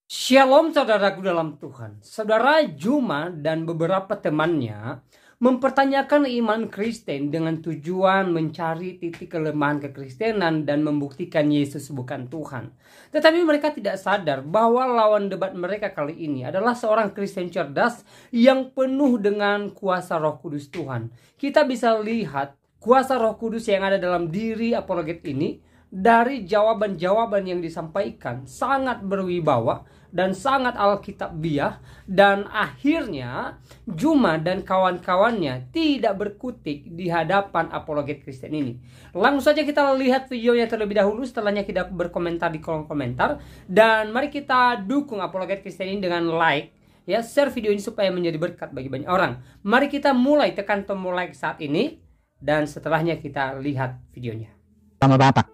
Shalom saudaraku dalam Tuhan. Saudara Juma dan beberapa temannya mempertanyakan iman Kristen dengan tujuan mencari titik kelemahan kekristenan dan membuktikan Yesus bukan Tuhan. Tetapi mereka tidak sadar bahwa lawan debat mereka kali ini adalah seorang Kristen cerdas yang penuh dengan kuasa Roh Kudus Tuhan. Kita bisa lihat kuasa Roh Kudus yang ada dalam diri apologet ini dari jawaban-jawaban yang disampaikan sangat berwibawa dan sangat alkitabiah, dan akhirnya Juma dan kawan-kawannya tidak berkutik di hadapan apologet Kristen ini. Langsung saja kita lihat videonya terlebih dahulu, setelahnya kita berkomentar di kolom komentar, dan mari kita dukung apologet Kristen ini dengan like ya, share video ini supaya menjadi berkat bagi banyak orang. Mari kita mulai, tekan tombol like saat ini dan setelahnya kita lihat videonya. Sama Bapak.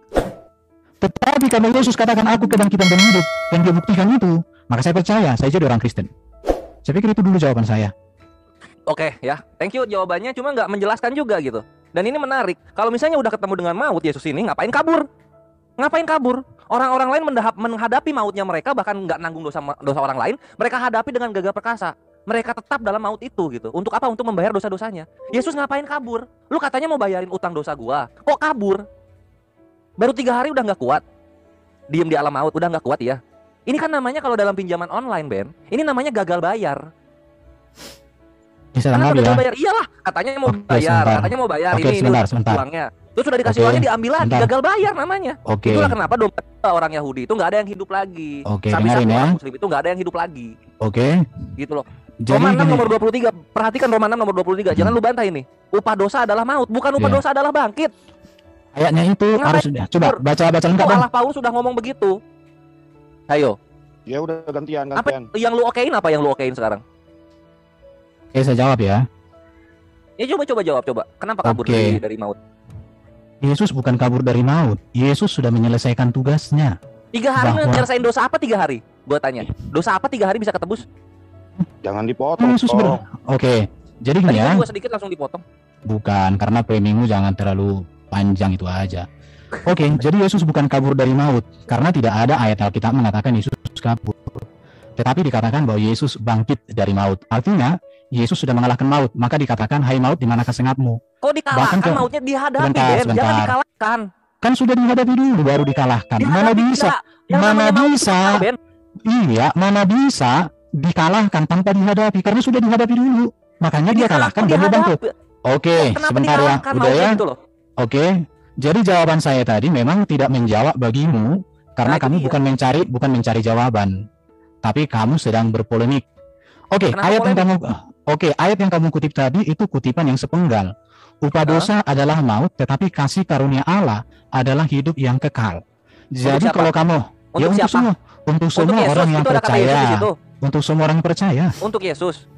Tetapi karena Yesus katakan aku kebangkitan dan hidup, dan dia buktikan itu, maka saya percaya, saya jadi orang Kristen. Saya pikir itu dulu jawaban saya. Oke ya, thank you jawabannya, cuma nggak menjelaskan juga gitu. Dan ini menarik, kalau misalnya udah ketemu dengan maut Yesus ini, ngapain kabur? Ngapain kabur? Orang-orang lain menghadapi mautnya mereka, bahkan nggak nanggung dosa orang lain, mereka hadapi dengan gagah perkasa. Mereka tetap dalam maut itu gitu. Untuk apa? Untuk membayar dosa-dosanya. Yesus ngapain kabur? Lu katanya mau bayarin utang dosa gua, kok kabur? Baru 3 hari udah nggak kuat, diem di alam maut, udah nggak kuat ya. Ini kan namanya kalau dalam pinjaman online, Ben, ini namanya gagal bayar. Kenapa gagal bayar? Iyalah, katanya mau bayar, katanya mau bayar. Ini sebentar. Uangnya. Terus sudah dikasih uangnya, diambil lagi, gagal bayar namanya. Itulah kenapa dompet orang Yahudi itu nggak ada yang hidup lagi. Sampai orang Muslim itu nggak ada yang hidup lagi. Gitu loh. Roma 6 nomor 23, perhatikan Roma 6 nomor 23. Jangan lu bantah ini. Upah dosa adalah maut, bukan upah dosa adalah bangkit. Ayatnya itu harus coba baca lengkap. Allah Paulus sudah ngomong begitu. Ayo. Ya udah gantian. Apa yang lu okein? Apa yang lu okein sekarang? Oke, saya jawab ya. Ya coba jawab coba. Kenapa kabur dari maut? Yesus bukan kabur dari maut. Yesus sudah menyelesaikan tugasnya. 3 hari menyelesaikan dosa apa 3 hari? Gua tanya. Dosa apa 3 hari bisa ketebus? Jangan dipotong. Oke. Jadi gini ya. Gua sedikit langsung dipotong. Bukan, karena premingmu jangan terlalu panjang itu aja. Oke, jadi Yesus bukan kabur dari maut, karena tidak ada ayat Alkitab mengatakan Yesus kabur. Tetapi dikatakan bahwa Yesus bangkit dari maut. Artinya, Yesus sudah mengalahkan maut, maka dikatakan, hai maut, di manakah sengatmu? Kok dikalahkan? Mautnya dihadapi, Ben. Jangan dikalahkan. Kan sudah dihadapi dulu, baru dikalahkan. Mana bisa? Mana bisa dikalahkan tanpa dihadapi, karena sudah dihadapi dulu. Makanya dia kalahkan dan dia bangkit. Oke, sebentar ya, udah ya. Oke, jadi jawaban saya tadi memang tidak menjawab bagimu karena kamu bukan mencari jawaban, tapi kamu sedang berpolemik. Ayat yang kamu kutip tadi itu kutipan yang sepenggal. Upah dosa adalah maut, tetapi kasih karunia Allah adalah hidup yang kekal. Jadi kalau kamu untuk semua orang yang percaya, untuk semua orang yang percaya. Untuk Yesus.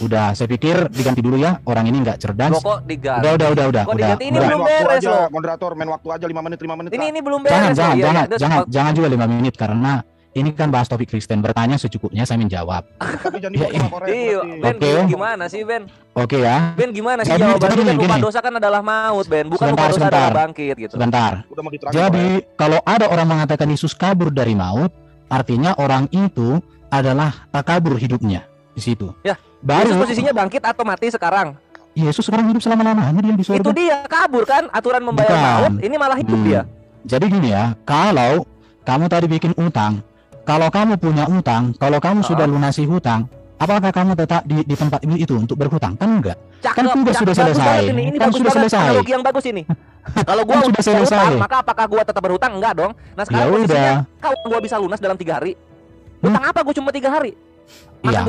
Udah, saya pikir diganti dulu ya. Orang ini nggak cerdas. Kok diganti? Udah. Ini belum beres loh. Moderator, main waktu aja 5 menit. Ini belum beres. Jangan juga 5 menit karena ini kan bahas topik Kristen. Bertanya secukupnya, saya menjawab. Ben, gimana sih Ben? Oke ya. Ben, gimana sih jawabannya? Upah dosa kan adalah maut, Ben. Bukan upah dosa adalah bangkit gitu. Sebentar. Jadi kalau ada orang mengatakan Yesus kabur dari maut, artinya orang itu adalah takabur hidupnya di situ. Ya. Baru Yesus posisinya bangkit atau mati sekarang? Yesus sekarang hidup selama-lamanya, dia di surga. Itu dia kabur kan, aturan membayar maut, ini malah hidup dia. Jadi gini ya, kalau kamu tadi bikin utang, kalau kamu punya utang, kalau kamu sudah lunasi hutang, apakah kamu tetap di tempat itu untuk berhutang? Kan enggak. Kan tugas sudah selesai. Kan sudah selesai. Analogi yang bagus ini. Kalau gua sudah selesai, maka apakah gua tetap berhutang? Enggak dong. Nah sekarang posisinya kalau gua bisa lunas dalam 3 hari, utang apa gua cuma 3 hari? Iya,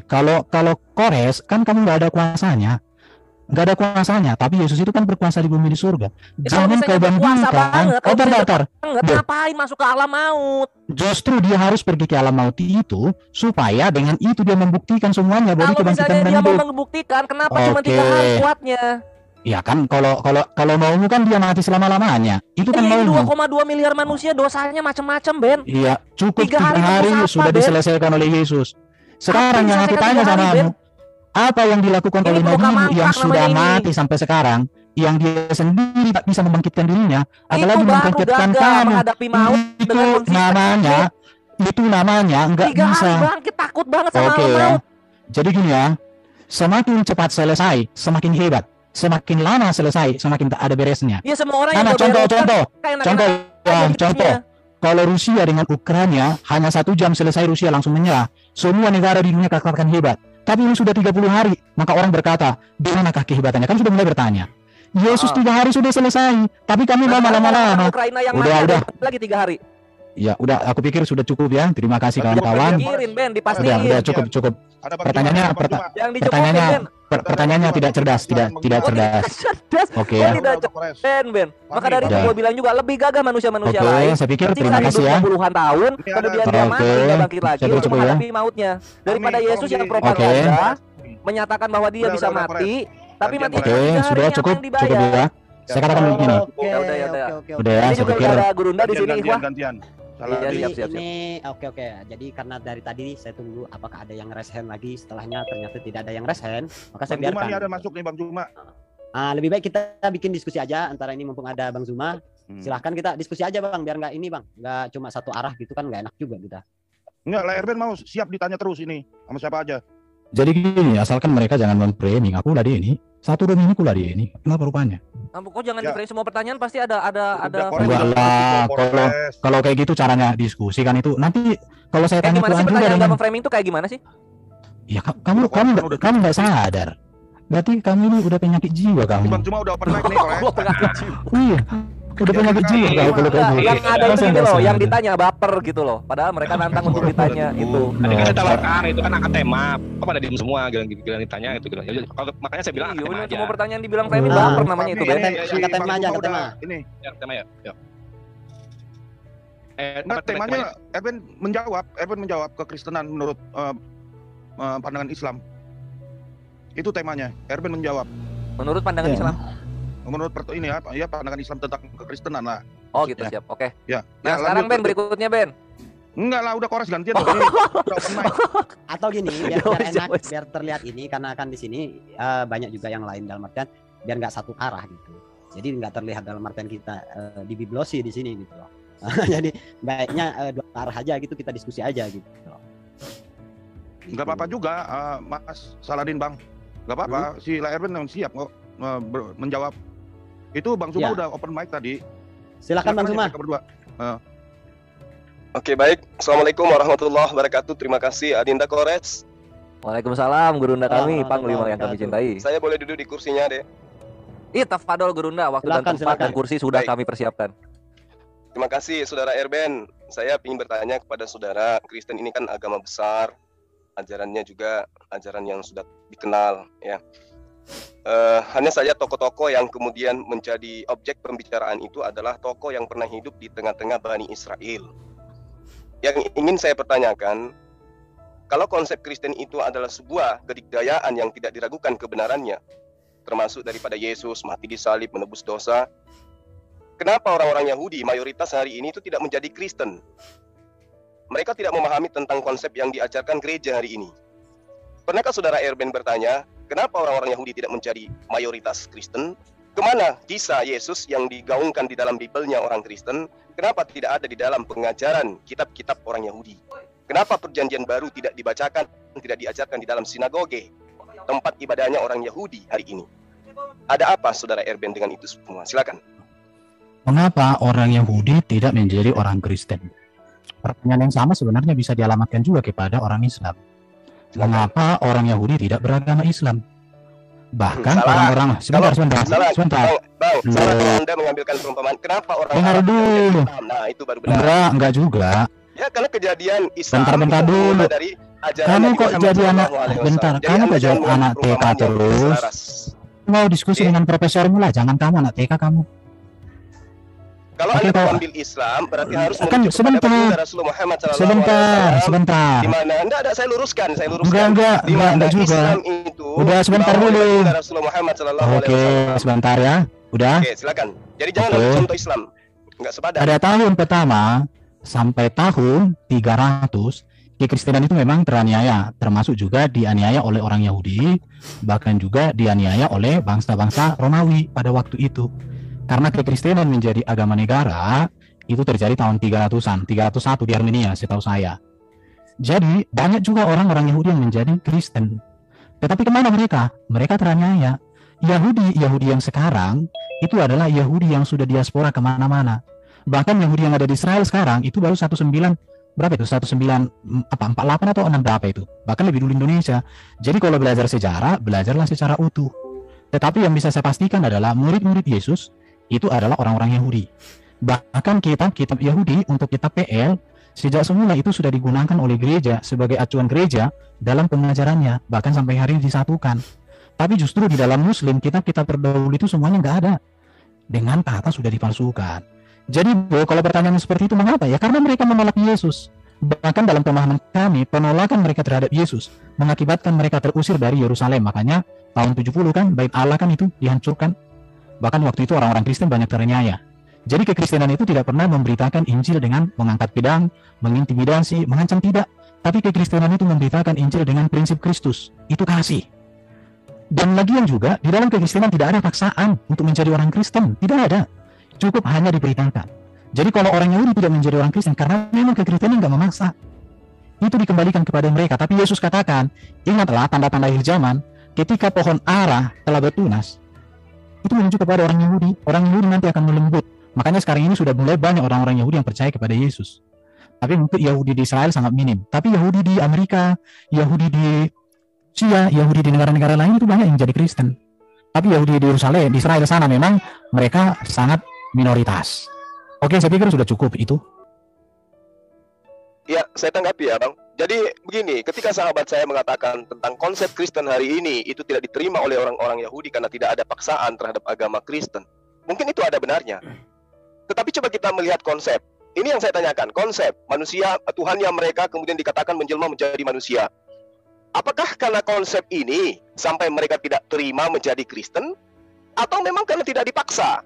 kalau Kores kan kamu nggak ada kuasanya, tapi Yesus itu kan berkuasa di bumi di surga. Jangan kau bandingkan. Ngapain masuk ke alam maut? Justru dia harus pergi ke alam maut itu supaya dengan itu dia membuktikan semuanya bahwa kebangkitan dan hidup. Dia mau membuktikan, kenapa cuma 3 hari kuatnya? Ya kan kalau maumu kan dia mati selama-lamanya. Itu kan ini 2,2 miliar manusia dosanya macam-macam, Ben. Iya, cukup 3 hari sudah diselesaikan oleh Yesus. Sekarang yang aku tanya sama kamu, apa yang dilakukan oleh Nabi yang sudah mati sampai sekarang, yang dia sendiri tak bisa membangkitkan dirinya, apalagi membangkitkan kamu? Menghadapi maut itu namanya Itu namanya nggak 3 bisa. hari bang, kita takut banget sama Oke Allah. ya. Jadi gini ya, semakin cepat selesai, semakin hebat. Semakin lama selesai, semakin tak ada beresnya. Iya semua orang yang Karena udah beres kan contoh aja contoh. hidupnya. Kalau Rusia dengan Ukraina hanya 1 jam selesai, Rusia langsung menyerah. Semua negara di dunia katakan hebat. Tapi ini sudah 30 hari, maka orang berkata, di manakah kehebatannya? Kan sudah mulai bertanya. Yesus 3 hari sudah selesai, tapi kami mau lama-lama. Ukraina yang Udah. lagi 3 hari. Ya, udah, aku pikir sudah cukup ya. Terima kasih kawan-kawan. Pikirin Ben, dipastiin. Udah cukup. Ada Bang Pertanyaannya, Juma, ada Bang Juma. Yang dicopotin Ben. Pertanyaannya tidak cerdas, tidak cerdas. Cerdas. Oke Oh, ya. tidak cerdas Ben. Maka dari itu Udah. gue bilang juga lebih gagah manusia-manusia Oke, lain. saya pikir Ketika terima kasih ya. hidupnya puluhan tahun, Ini kemudian ada- dia Oke. mati, nggak bangkit lagi Saya untuk cukup ya. menghadapi mautnya. Daripada Kami, Yesus yang tolong propaganda menyatakan bahwa dia Udah, bisa udah, mati, tapi mati Oke, sudah cukup ya. Saya katakan begini. Oke, Ya udah, ya udah. Udah ya, Ini saya juga pikir. udah ada Gurunda di sini, Ikhwah. gantian. Salah Iya, di- siap, siap. Ini oke. Jadi karena dari tadi saya tunggu apakah ada yang raise hand lagi, setelahnya ternyata tidak ada yang raise hand, maka saya Bang Juma biarkan. ini ada masuk nih Bang Juma. Lebih baik kita bikin diskusi aja antara ini mumpung ada Bang Zuma. Silahkan kita diskusi aja Bang, biar nggak ini Bang, nggak cuma satu arah gitu kan, nggak enak juga kita. Enggak, lah Erben mau siap ditanya terus ini sama siapa aja. Jadi gini, asalkan mereka jangan memframing aku lah di ini. 1 room ini kula di ini. Kenapa rupanya? Kok jangan Ya. di-frame semua pertanyaan, pasti ada Udah, Polres Enggak udah lah, masuk, Polres. Kalau kayak gitu caranya diskusi kan itu. Nanti kalau saya tanya gimana sih Tuhan juga pertanyaan dengan nggak memframing itu kayak gimana sih? ya kamu nggak sadar. Berarti kamu ini udah penyakit jiwa kamu. Bang Juma udah open mic nih, Polres. Allah penyakit jiwa. Iya. Udah penyakit jiwa kalau kamu kayak gitu. Yang ada itu Masa gini nggak loh, yang sadar? ditanya baper gitu loh. Padahal mereka nantang untuk ditanya itu. Tadi kan ditawarkan itu kan angkat tema, apa pada diem semua bilang ditanya itu gitu. Kalau makanya saya bilang Iya, angkat tema ini aja. semua pertanyaan dibilang framing Nah, baper namanya itu, Ben. Angkat tema aja, angkat tema. Ini, Ya, tema ya. Yuk. enggak, temanya Erben menjawab kekristenan menurut pandangan Islam. Itu temanya. Erben menjawab Menurut pandangan Ya. Islam. menurut ini ya pandangan Islam tentang kekristenan lah. Oh gitu, Ya. siap. Oke. Ya. Nah, Ya, sekarang lanjut. Ben, berikutnya Ben. Enggak lah, udah Polres gantian tuh. Ini udah open mic. Atau gini, biar Ya wes, enak, ya wes. biar terlihat ini karena kan di sini banyak juga yang lain dalam artian biar nggak satu arah gitu. Jadi nggak terlihat dalam artian kita dibiblosi di sini gitu loh. Jadi baiknya 2 arah aja gitu, kita diskusi aja gitu loh. Enggak apa-apa juga, Mas Saladin Bang. Enggak apa-apa, si La Erben memang siap kok menjawab. Itu Bang Zuma Ya. udah open mic tadi. Silakan Bang aja Zuma. mereka berdua. Oke, baik. Assalamualaikum warahmatullahi wabarakatuh. Terima kasih Adinda Kores. Waalaikumsalam Gurunda kami, Waalaikumsalam Panglima yang kami cintai. Saya boleh duduk di kursinya, Dek? Iya, tafadol Gurunda, waktu dan Silakan, tempat silakan. dan kursi sudah Baik. kami persiapkan. Terima kasih, Saudara Erben. Saya ingin bertanya kepada Saudara, Kristen ini kan agama besar, ajarannya juga ajaran yang sudah dikenal, ya. Hanya saja tokoh-tokoh yang kemudian menjadi objek pembicaraan itu adalah tokoh yang pernah hidup di tengah-tengah Bani Israel. Yang ingin saya pertanyakan, kalau konsep Kristen itu adalah sebuah kedikdayaan yang tidak diragukan kebenarannya, termasuk daripada Yesus mati di salib menebus dosa, kenapa orang-orang Yahudi mayoritas hari ini itu tidak menjadi Kristen? Mereka tidak memahami tentang konsep yang diajarkan gereja hari ini. Pernahkah Saudara Erben bertanya, kenapa orang-orang Yahudi tidak menjadi mayoritas Kristen? Kemana kisah Yesus yang digaungkan di dalam Bibelnya orang Kristen, kenapa tidak ada di dalam pengajaran kitab-kitab orang Yahudi? Kenapa perjanjian baru tidak dibacakan, tidak diajarkan di dalam sinagoge, tempat ibadahnya orang Yahudi hari ini? Ada apa Saudara Erben dengan itu semua? Silakan. Mengapa orang Yahudi tidak menjadi orang Kristen? Pertanyaan yang sama sebenarnya bisa dialamatkan juga kepada orang Islam. Mengapa orang Yahudi tidak beragama Islam? Bahkan Salah. orang-orang sebentar. Salah, Sebentar. Bang, salah kalau Anda mengambilkan perumpamaan. Kenapa orang Dengar Arab dulu. tidak menjadi Islam? Nah, itu baru benar. Enggak juga. Ya, karena kejadian Islam Bentar itu dulu. bermula dari ajaran Kamu Nabi kok Muhammad jadi anak- SAW. bentar, Jadi kamu Anda kok jadi jangan anak mengambil TK perumpamaan yang terus? selaras. Mau diskusi Oke. dengan profesormu lah, jangan kamu anak TK kamu. Kalau Oke, Anda Pak. mengambil Islam, berarti harus Kan merujuk kepada sebentar. baginda Rasulullah Muhammad SAW. Sebentar. Di mana? Enggak, saya luruskan. Enggak Di mana juga. Islam itu Udah, sebentar dibawa oleh dulu. baginda Rasulullah Muhammad SAW. Oke, sebentar ya. Udah. Oke, silakan. Jadi jangan Oke. ambil contoh Islam. Enggak sepadan. Pada tahun pertama sampai tahun 300, kekristenan itu memang teraniaya, termasuk juga dianiaya oleh orang Yahudi, bahkan juga dianiaya oleh bangsa-bangsa Romawi pada waktu itu. Karena kekristenan menjadi agama negara, Itu terjadi tahun 300-an, 301 di Armenia setahu saya. Jadi banyak juga orang-orang Yahudi yang menjadi Kristen. Tetapi kemana mereka? Mereka teraniaya. Yahudi yang sekarang itu adalah Yahudi yang sudah diaspora kemana-mana. Bahkan Yahudi yang ada di Israel sekarang itu baru 1948 atau 6 berapa itu. Bahkan lebih dulu Indonesia. Jadi kalau belajar sejarah, belajarlah secara utuh. Tetapi yang bisa saya pastikan adalah murid-murid Yesus itu adalah orang-orang Yahudi. Bahkan kitab-kitab Yahudi untuk kitab PL sejak semula itu sudah digunakan oleh gereja sebagai acuan gereja dalam pengajarannya, bahkan sampai hari ini disatukan. Tapi justru di dalam Muslim kitab-kitab terdahulu itu semuanya nggak ada, dengan kata sudah dipalsukan. Jadi kalau pertanyaan seperti itu mengapa? Ya karena mereka menolak Yesus. Bahkan dalam pemahaman kami, penolakan mereka terhadap Yesus mengakibatkan mereka terusir dari Yerusalem. Makanya tahun 70 kan bait Allah kan itu dihancurkan. Bahkan waktu itu orang-orang Kristen banyak teraniaya. Jadi kekristenan itu tidak pernah memberitakan Injil dengan mengangkat pedang, mengintimidasi, mengancam, tidak. Tapi kekristenan itu memberitakan Injil dengan prinsip Kristus, itu kasih. Dan lagian juga, di dalam kekristenan tidak ada paksaan untuk menjadi orang Kristen, tidak ada. Cukup hanya diberitakan. Jadi kalau orang Yahudi tidak menjadi orang Kristen, karena memang kekristenan nggak memaksa, itu dikembalikan kepada mereka. Tapi Yesus katakan, ingatlah tanda-tanda akhir zaman, ketika pohon ara telah bertunas, itu menuju kepada orang Yahudi. Orang Yahudi nanti akan melembut. Makanya sekarang ini sudah mulai banyak orang-orang Yahudi yang percaya kepada Yesus. Tapi mungkin Yahudi di Israel sangat minim. Tapi Yahudi di Amerika, Yahudi di Rusia, Yahudi di negara-negara lain itu banyak yang jadi Kristen. Tapi Yahudi di Yerusalem, di Israel sana memang mereka sangat minoritas. Oke, saya pikir sudah cukup itu. Ya, saya tanggapi ya, Bang. Jadi begini, ketika sahabat saya mengatakan tentang konsep Kristen hari ini itu tidak diterima oleh orang-orang Yahudi karena tidak ada paksaan terhadap agama Kristen. Mungkin itu ada benarnya. Tetapi coba kita melihat konsep. Ini yang saya tanyakan, konsep manusia, Tuhannya mereka kemudian dikatakan menjelma menjadi manusia. Apakah karena konsep ini sampai mereka tidak terima menjadi Kristen? Atau memang karena tidak dipaksa?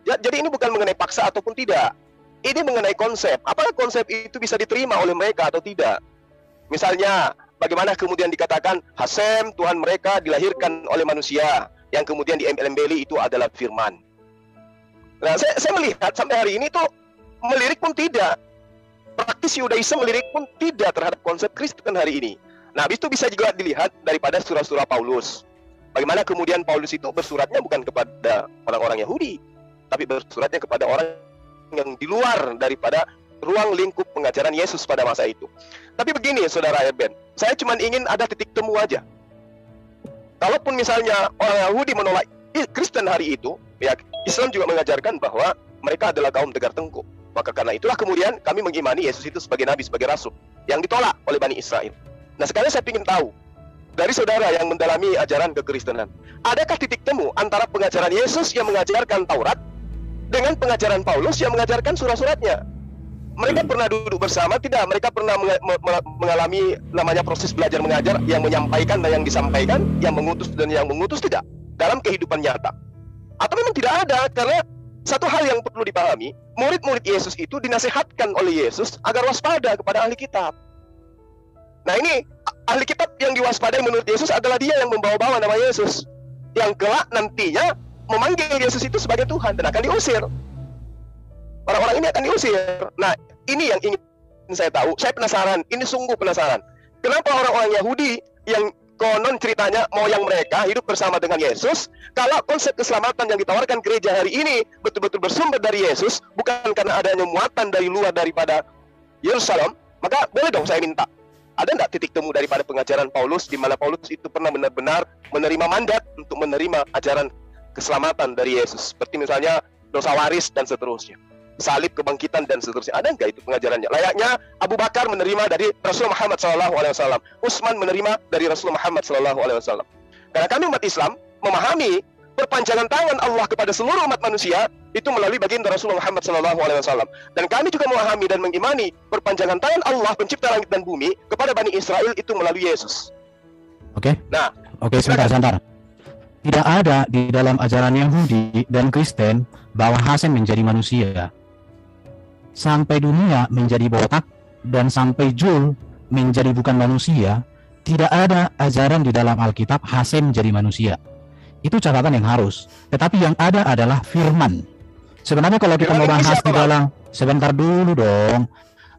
Ya, jadi ini bukan mengenai paksa ataupun tidak. Ini mengenai konsep. Apakah konsep itu bisa diterima oleh mereka atau tidak? Misalnya, bagaimana kemudian dikatakan Hasem, Tuhan mereka dilahirkan oleh manusia, yang kemudian diembeli itu adalah firman. Nah, saya melihat sampai hari ini tuh melirik pun tidak. Praktis Yudaisme melirik pun tidak terhadap konsep Kristen hari ini. Nah, habis itu bisa juga dilihat daripada surah-surah Paulus. Bagaimana kemudian Paulus itu bersuratnya bukan kepada orang-orang Yahudi, tapi bersuratnya kepada orang yang di luar daripada ruang lingkup pengajaran Yesus pada masa itu. Tapi begini, Saudara Erben, saya cuma ingin ada titik temu aja. Kalaupun misalnya orang Yahudi menolak Kristen hari itu, ya Islam juga mengajarkan bahwa mereka adalah kaum tegar tengkuk. Maka karena itulah kemudian kami mengimani Yesus itu sebagai nabi, sebagai rasul, yang ditolak oleh Bani Israel. Nah sekarang saya ingin tahu, dari saudara yang mendalami ajaran kekristenan, adakah titik temu antara pengajaran Yesus yang mengajarkan Taurat dengan pengajaran Paulus yang mengajarkan surat-suratnya? Mereka pernah duduk bersama? Tidak. Mereka pernah mengalami namanya proses belajar mengajar, yang menyampaikan dan yang disampaikan, yang mengutus dan yang mengutus, tidak dalam kehidupan nyata. Atau memang tidak ada, karena satu hal yang perlu dipahami, murid-murid Yesus itu dinasihatkan oleh Yesus agar waspada kepada ahli kitab. Nah ini, ahli kitab yang diwaspadai menurut Yesus adalah dia yang membawa-bawa nama Yesus, yang kelak nantinya memanggil Yesus itu sebagai Tuhan dan akan diusir. Orang-orang ini akan diusir. Nah, ini yang ingin saya tahu. Saya penasaran, ini sungguh penasaran. Kenapa orang-orang Yahudi yang konon ceritanya moyang mereka hidup bersama dengan Yesus, kalau konsep keselamatan yang ditawarkan gereja hari ini betul-betul bersumber dari Yesus, bukan karena adanya muatan dari luar daripada Yerusalem, maka boleh dong saya minta, ada enggak titik temu daripada pengajaran Paulus, di mana Paulus itu pernah benar-benar menerima mandat untuk menerima ajaran keselamatan dari Yesus, seperti misalnya dosa waris dan seterusnya, salib, kebangkitan dan seterusnya. Ada enggak itu pengajarannya? Layaknya Abu Bakar menerima dari Rasulullah Muhammad SAW, Utsman menerima dari Rasulullah Muhammad SAW. Karena kami umat Islam memahami perpanjangan tangan Allah kepada seluruh umat manusia itu melalui baginda Rasulullah Muhammad SAW. Dan kami juga memahami dan mengimani perpanjangan tangan Allah pencipta langit dan bumi kepada Bani Israel itu melalui Yesus. Oke. Nah, oke, sebentar. Tidak ada di dalam ajaran Yahudi dan Kristen bahwa Hasem menjadi manusia. Sampai dunia menjadi botak dan sampai Jul menjadi bukan manusia, tidak ada ajaran di dalam Alkitab Hasem menjadi manusia. Itu catatan yang harus. Tetapi yang ada adalah firman. Sebenarnya kalau kita mau Firman ini bahas siapa, di Bang? dalam, sebentar dulu dong.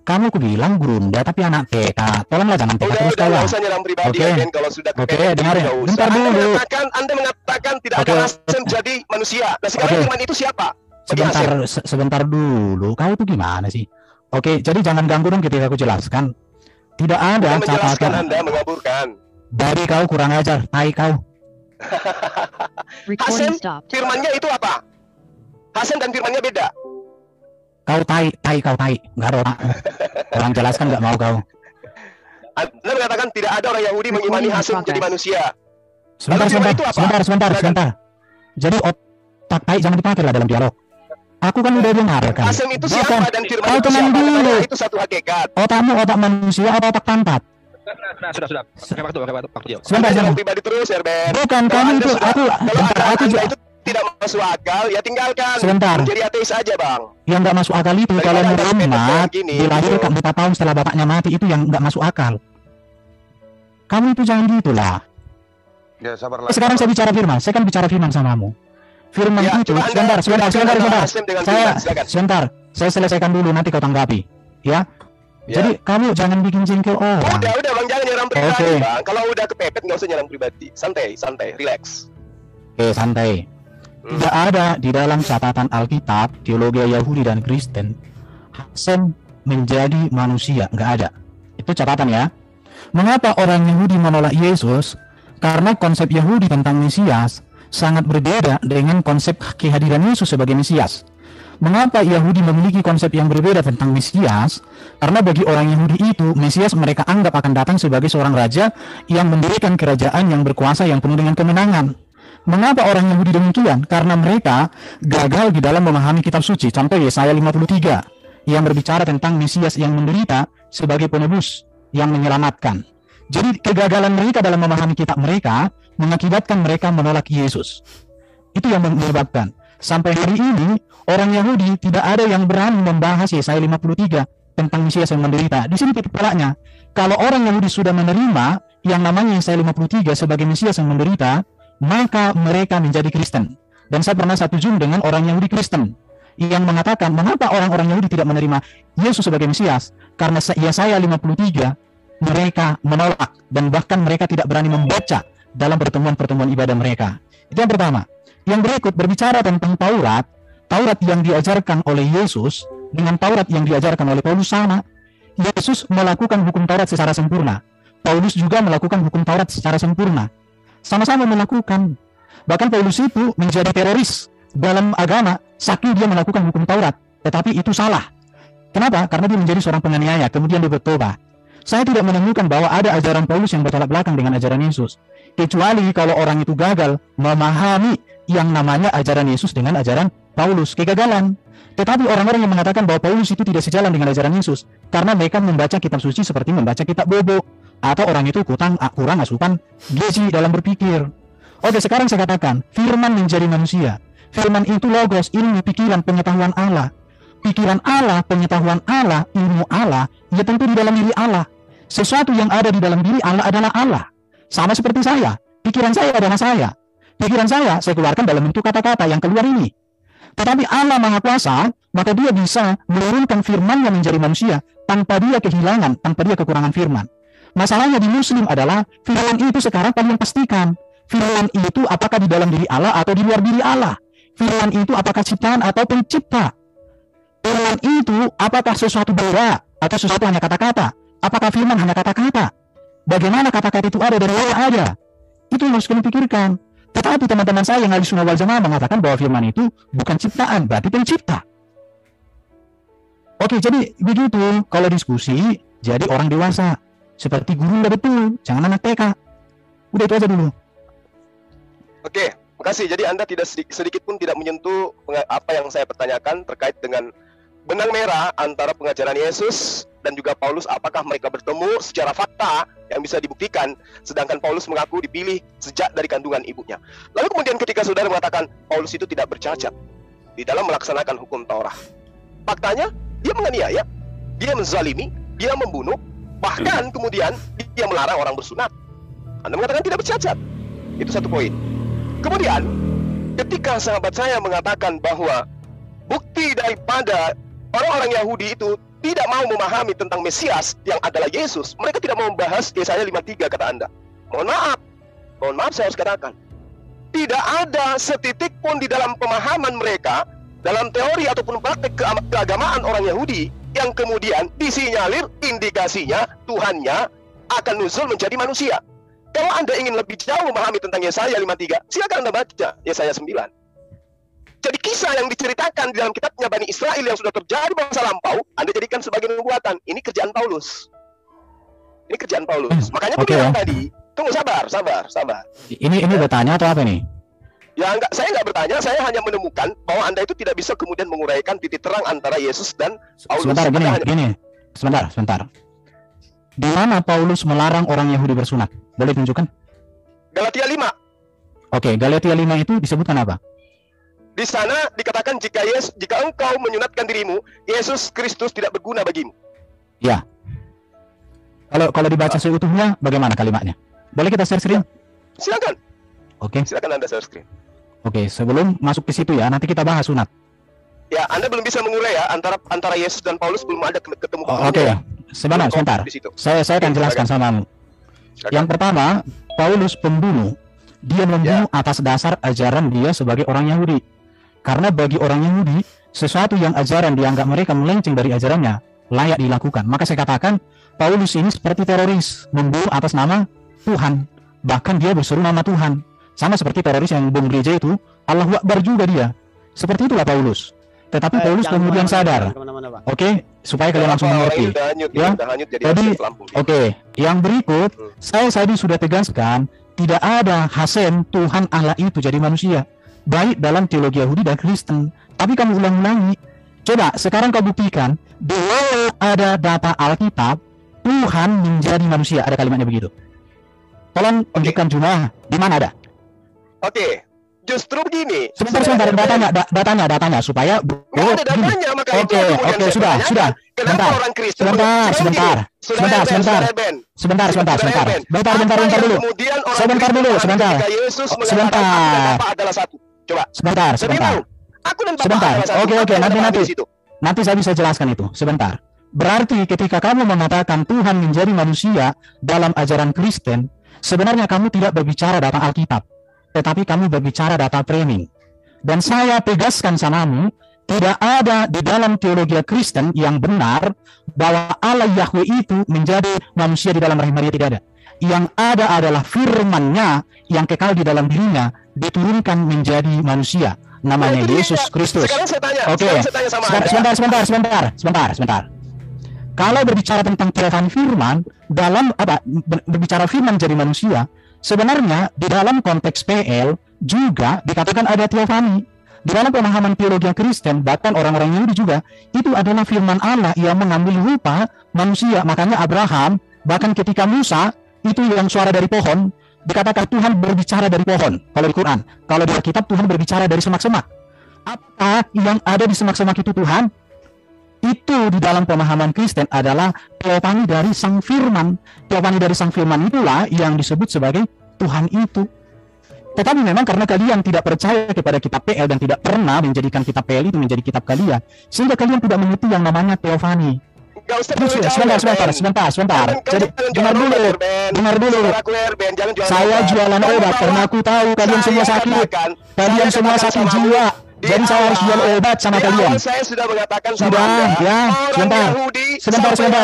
Kamu aku bilang Gurunda tapi anak TK. Tolonglah jangan TK terus Udah, kawan. nggak usah nyerang pribadi Oke. ya, Ben. Kalau sudah Oke, kepepet, dengar ya. nggak usah. Bentar dulu. Anda mengatakan tidak Oke. ada Hasem jadi manusia. Nah sekarang Oke. firman itu siapa? Bagi Sebentar, Hasem. sebentar dulu. Kau itu gimana sih? Oke, jadi jangan ganggu dong ketika aku jelaskan. Tidak ada Bukan menjelaskan, catatan. Anda mengaburkan. Dari kau kurang ajar, tai kau. Recording Hasem, stopped. firmannya itu apa? Hasem dan firmannya beda. Kau tai, kau tai. Enggak ada orang. Orang jelaskan nggak mau kau. Anda mengatakan tidak ada orang Yahudi mengimani Hasem jadi manusia. Sebentar, Lalu firman itu apa? sebentar. Jadi otak tai jangan dipakai lah dalam dialog. Aku kan udah dengarkan. Hasem itu Bahkan, siapa dan firman kau itu tenang siapa? dulu. Katanya itu satu hakikat. Otakmu otak manusia atau otak pantat? Nah, sudah. Pakai waktu jawab. Sebentar, Anda sebentar. nyerang pribadi terus, Erben. Bukan, Kalau kamu Anda itu, sudah- aku, kalau bentar, Anda aku itu tidak masuk akal, ya tinggalkan. Sebentar. Menjadi ateis aja, Bang. yang nggak masuk akal itu Daripada kalau Anda Muhammad kayak gini, dilahirkan gitu. 4 tahun setelah bapaknya mati, itu yang nggak masuk akal. Kamu itu jangan gitulah. Ya sabarlah. Sekarang saya bicara firman, saya kan bicara firman samamu. Firman Ya, itu, coba Anda sebentar. Hasem dengan firman, silakan. Sebentar, saya selesaikan dulu nanti kau tanggapi, ya. Ya. Jadi kamu jangan bikin jengkel orang. Udah Bang, jangan nyerang pribadi, Oke. Bang. Kalau udah kepepet nggak usah nyerang pribadi. Santai, relax. Oke, santai. Tidak ada di dalam catatan Alkitab, teologi Yahudi dan Kristen, Hasem menjadi manusia, nggak ada. Itu catatan ya. Mengapa orang Yahudi menolak Yesus? Karena konsep Yahudi tentang Mesias sangat berbeda dengan konsep kehadiran Yesus sebagai Mesias. Mengapa Yahudi memiliki konsep yang berbeda tentang Mesias? Karena bagi orang Yahudi itu, Mesias mereka anggap akan datang sebagai seorang raja yang mendirikan kerajaan yang berkuasa yang penuh dengan kemenangan. Mengapa orang Yahudi demikian? Karena mereka gagal di dalam memahami kitab suci. Contoh Yesaya 53 yang berbicara tentang Mesias yang menderita sebagai penebus yang menyelamatkan. Jadi kegagalan mereka dalam memahami kitab mereka mengakibatkan mereka menolak Yesus. Itu yang menyebabkan sampai hari ini orang Yahudi tidak ada yang berani membahas Yesaya 53 tentang Mesias yang menderita. Di sini titik tolaknya. Kalau orang Yahudi sudah menerima yang namanya Yesaya 53 sebagai Mesias yang menderita, maka mereka menjadi Kristen. Dan saya pernah satu Zoom dengan orang Yahudi Kristen yang mengatakan mengapa orang-orang Yahudi tidak menerima Yesus sebagai Mesias? Karena Yesaya 53 mereka menolak dan bahkan mereka tidak berani membaca dalam pertemuan-pertemuan ibadah mereka. Itu yang pertama. Yang berikut berbicara tentang Taurat yang diajarkan oleh Yesus dengan Taurat yang diajarkan oleh Paulus sama. Yesus melakukan hukum Taurat secara sempurna. Paulus juga melakukan hukum Taurat secara sempurna. Sama-sama melakukan. Bahkan Paulus itu menjadi teroris dalam agama saking dia melakukan hukum Taurat. Tetapi itu salah. Kenapa? Karena dia menjadi seorang penganiaya, kemudian dia bertobat. Saya tidak menemukan bahwa ada ajaran Paulus yang bertolak belakang dengan ajaran Yesus. Kecuali kalau orang itu gagal memahami yang namanya ajaran Yesus dengan ajaran Paulus, kegagalan. Tetapi orang-orang yang mengatakan bahwa Paulus itu tidak sejalan dengan ajaran Yesus karena mereka membaca kitab suci seperti membaca kitab bobo, atau orang itu kurang asupan gizi dalam berpikir. Oke, sekarang saya katakan firman menjadi manusia. Firman itu logos, ilmu, pikiran, pengetahuan Allah. Pikiran Allah, pengetahuan Allah, ilmu Allah, ya tentu di dalam diri Allah. Sesuatu yang ada di dalam diri Allah adalah Allah. Sama seperti saya. Pikiran saya adalah saya. Pikiran saya keluarkan dalam bentuk kata-kata yang keluar ini. Tetapi Allah Maha Kuasa, maka dia bisa menurunkan firman yang menjadi manusia tanpa dia kehilangan, tanpa dia kekurangan firman. Masalahnya di Muslim adalah firman itu sekarang kalian pastikan. Firman itu apakah di dalam diri Allah atau di luar diri Allah. Firman itu apakah ciptaan atau pencipta. Firman itu apakah sesuatu benda atau sesuatu hanya kata-kata. Apakah firman hanya kata-kata? Bagaimana kata-kata itu ada dari mana ada? Itu yang harus kalian pikirkan. Tetapi teman-teman saya yang ahli sunnah wal jamaah mengatakan bahwa firman itu bukan ciptaan, berarti pencipta. Oke, jadi begitu. Kalau diskusi, jadi orang dewasa. Seperti guru udah betul, jangan anak TK. Udah itu aja dulu. Oke, makasih. Jadi Anda tidak sedikit pun tidak menyentuh apa yang saya pertanyakan terkait dengan benang merah antara pengajaran Yesus dan juga Paulus, apakah mereka bertemu secara fakta yang bisa dibuktikan, sedangkan Paulus mengaku dipilih sejak dari kandungan ibunya. Lalu kemudian ketika saudara mengatakan Paulus itu tidak bercacat di dalam melaksanakan hukum Taurat, faktanya dia menganiaya, dia menzalimi, dia membunuh, bahkan kemudian dia melarang orang bersunat. Anda mengatakan tidak bercacat. Itu satu poin. Kemudian ketika sahabat saya mengatakan bahwa bukti daripada orang-orang Yahudi itu tidak mau memahami tentang Mesias yang adalah Yesus. Mereka tidak mau membahas Yesaya 53 kata Anda. Mohon maaf saya harus katakan. Tidak ada setitik pun di dalam pemahaman mereka, dalam teori ataupun praktek keagamaan orang Yahudi, yang kemudian disinyalir indikasinya Tuhannya akan nuzul menjadi manusia. Kalau Anda ingin lebih jauh memahami tentang Yesaya 53, silakan Anda baca Yesaya 9. Jadi kisah yang diceritakan di dalam kitabnya Bani Israel yang sudah terjadi masa lampau, Anda jadikan sebagai nubuatan. Ini kerjaan Paulus. Ini kerjaan Paulus. Makanya aku bilang tadi, tunggu sabar. Ini bertanya atau apa nih? Ya enggak, saya enggak bertanya, saya hanya menemukan bahwa Anda itu tidak bisa kemudian menguraikan titik terang antara Yesus dan Paulus. Sebentar. Di mana Paulus melarang orang Yahudi bersunat? Boleh tunjukkan? Galatia 5. Oke, Galatia 5 itu disebutkan apa? Di sana dikatakan jika engkau menyunatkan dirimu, Yesus Kristus tidak berguna bagimu. Ya. Kalau dibaca seutuhnya, bagaimana kalimatnya? Boleh kita share screen? Silakan. Oke. Silakan Anda share screen. Oke, sebelum masuk ke situ ya, nanti kita bahas sunat. Ya, Anda belum bisa mengurai ya antara Yesus dan Paulus, belum ada ketemu. Oke ya. Sebentar. Saya akan jelaskan samamu. Yang pertama, Paulus pembunuh. Dia membunuh atas dasar ajaran dia sebagai orang Yahudi. Karena bagi orang Yahudi, sesuatu yang ajaran dianggap mereka melenceng dari ajarannya layak dilakukan. Maka saya katakan, Paulus ini seperti teroris, membunuh atas nama Tuhan. Bahkan dia berseru nama Tuhan. Sama seperti teroris yang bom gereja itu, Allahu Akbar juga dia. Seperti itulah Paulus. Tetapi Paulus kemudian sadar. Oke, supaya kalian langsung mengerti. Ya. Jadi, yang berikut, saya tadi sudah tegaskan, tidak ada hasen Tuhan Allah itu jadi manusia, baik dalam teologi Yahudi dan Kristen. Tapi kamu ulang-ulangi. Coba sekarang kau buktikan, bahwa ada data Alkitab, Tuhan menjadi manusia. Ada kalimatnya begitu. Tolong tunjukkan Jumlah, di mana ada? Oke, justru begini. Sebentar, datanya supaya ada datanya, makanya Oke, sudah. Kenapa orang Kristen? Sebentar dulu. Sebentar. Oke, nanti saya bisa jelaskan itu. Sebentar. Berarti ketika kamu mengatakan Tuhan menjadi manusia dalam ajaran Kristen, sebenarnya kamu tidak berbicara data Alkitab, tetapi kamu berbicara data framing. Dan saya tegaskan samamu, tidak ada di dalam teologi Kristen yang benar bahwa Allah Yahweh itu menjadi manusia di dalam rahim Maria, tidak ada. Yang ada adalah firman-Nya yang kekal di dalam dirinya diturunkan menjadi manusia. Namanya Yesus Kristus. Oke. Sebentar. Kalau berbicara tentang teofani firman, dalam berbicara firman jadi manusia, sebenarnya di dalam konteks PL juga dikatakan ada teofani. Di dalam pemahaman teologi Kristen, bahkan orang-orang Yahudi juga, itu adalah firman Allah yang mengambil rupa manusia. Makanya Abraham, bahkan ketika Musa, itu yang suara dari pohon, dikatakan Tuhan berbicara dari pohon. Kalau di Quran, kalau di Alkitab Tuhan berbicara dari semak-semak. Apa yang ada di semak-semak itu Tuhan? Itu di dalam pemahaman Kristen adalah teofani dari sang firman. Teofani dari sang firman itulah yang disebut sebagai Tuhan itu. Tetapi memang karena kalian tidak percaya kepada kitab PL dan tidak pernah menjadikan kitab PL itu menjadi kitab kalian, sehingga kalian tidak mengerti yang namanya teofani. Sebentar. Jadi dengar dulu. Saya jualan obat karena aku tahu kalian semua sakit. Kalian semua sakit jiwa. Jadi saya harus jual obat sama kalian. Saya sudah mengatakan sebentar.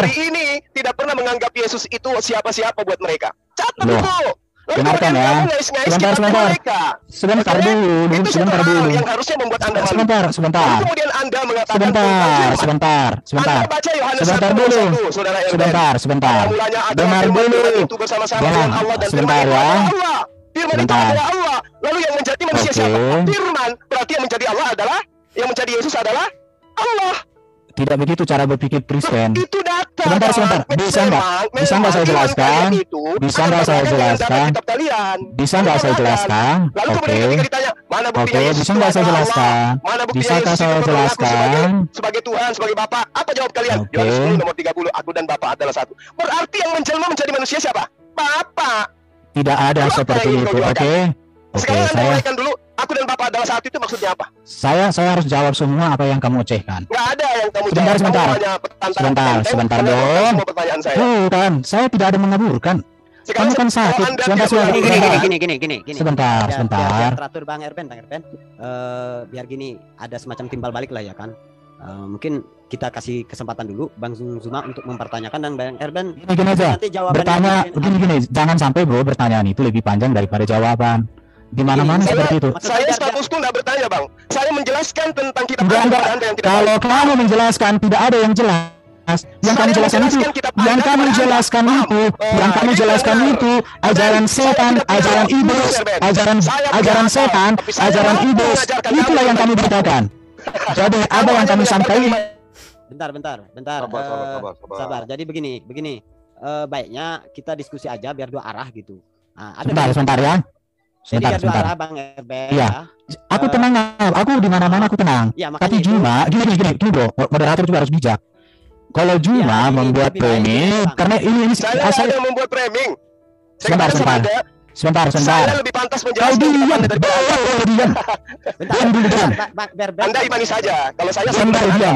Hari ini tidak pernah menganggap Yesus itu siapa-siapa buat mereka. Catat dulu. Dengarkan ya. Sebentar dulu. Yang harusnya membuat Anda malu. Sebentar. Kemudian Anda mengatakan sebentar. Anda baca Yohanes 1:1, Saudara Sebentar. Dengar dulu. Itu bersama-sama dengan Allah dan sebentar ya. Firman itu adalah Allah. Lalu yang menjadi manusia siapa? Firman. Berarti yang menjadi Allah adalah, yang menjadi Yesus adalah Allah. Tidak begitu cara berpikir Kristen. Itu data. Sebentar. Bisa nggak saya jelaskan? Bisa nggak saya jelaskan? Oke. Bisa nggak saya jelaskan? Bisakah saya jelaskan? Sebagai Tuhan, sebagai Bapa, apa jawab kalian? Yohanes 10 nomor 30, aku dan Bapa adalah satu. Berarti yang menjelma menjadi manusia siapa? Bapa. Tidak ada seperti itu. Oke. Sekarang Anda uraikan dulu Aku dan Bapak adalah satu itu maksudnya apa? Saya harus jawab semua apa yang kamu ocehkan. Nggak ada yang kamu Sebentar, jawab. sebentar. Kamu hanya Sebentar menjawab dong. semua pertanyaan saya. Bukan, saya tidak ada mengaburkan. Sekarang Kamu kan kalau sakit. Anda Sebentar, tidak sebentar. Gini. Sebentar. Biar teratur Bang Erben. Biar gini, ada semacam timbal balik lah ya kan. Mungkin kita kasih kesempatan dulu Bang Zuma untuk mempertanyakan, dan Bang Erben Gini aja. nanti jawabannya Bertanya gini. Jangan sampai bro pertanyaan itu lebih panjang daripada jawaban. Di mana-mana seperti itu. Saya statusku nggak bertanya, Bang. Saya menjelaskan tentang kitab Enggak. Anda yang tidak Kalau tahu. kamu menjelaskan tidak ada yang jelas. Yang kamu jelaskan itu, yang kamu jelaskan itu ajaran setan, ajaran iblis, ajaran setan, ajaran iblis. Itulah yang kami beritakan. Jadi apa yang kami sampaikan? Bentar. Sabar. Jadi begini. Baiknya kita diskusi aja biar dua arah gitu. Nah, Sebentar ya. Jadi biar dua Sebentar. arah Bang Erben. Iya. Aku tenang, aku di mana-mana aku tenang. Ya, makanya Tapi itu- Juma, gini bro, moderator juga harus bijak. Kalau Juma ini membuat lebih baik framing, Bang. karena ini Saya ada yang membuat framing. Sebentar. Sebentar. Saya lebih pantas Kau menjelaskan diam, kepada Anda daripada Anda. diam. Bentar. Diam dulu, diam. Bang Erben. Anda imani saja. Kalau saya Sebentar, sebenarnya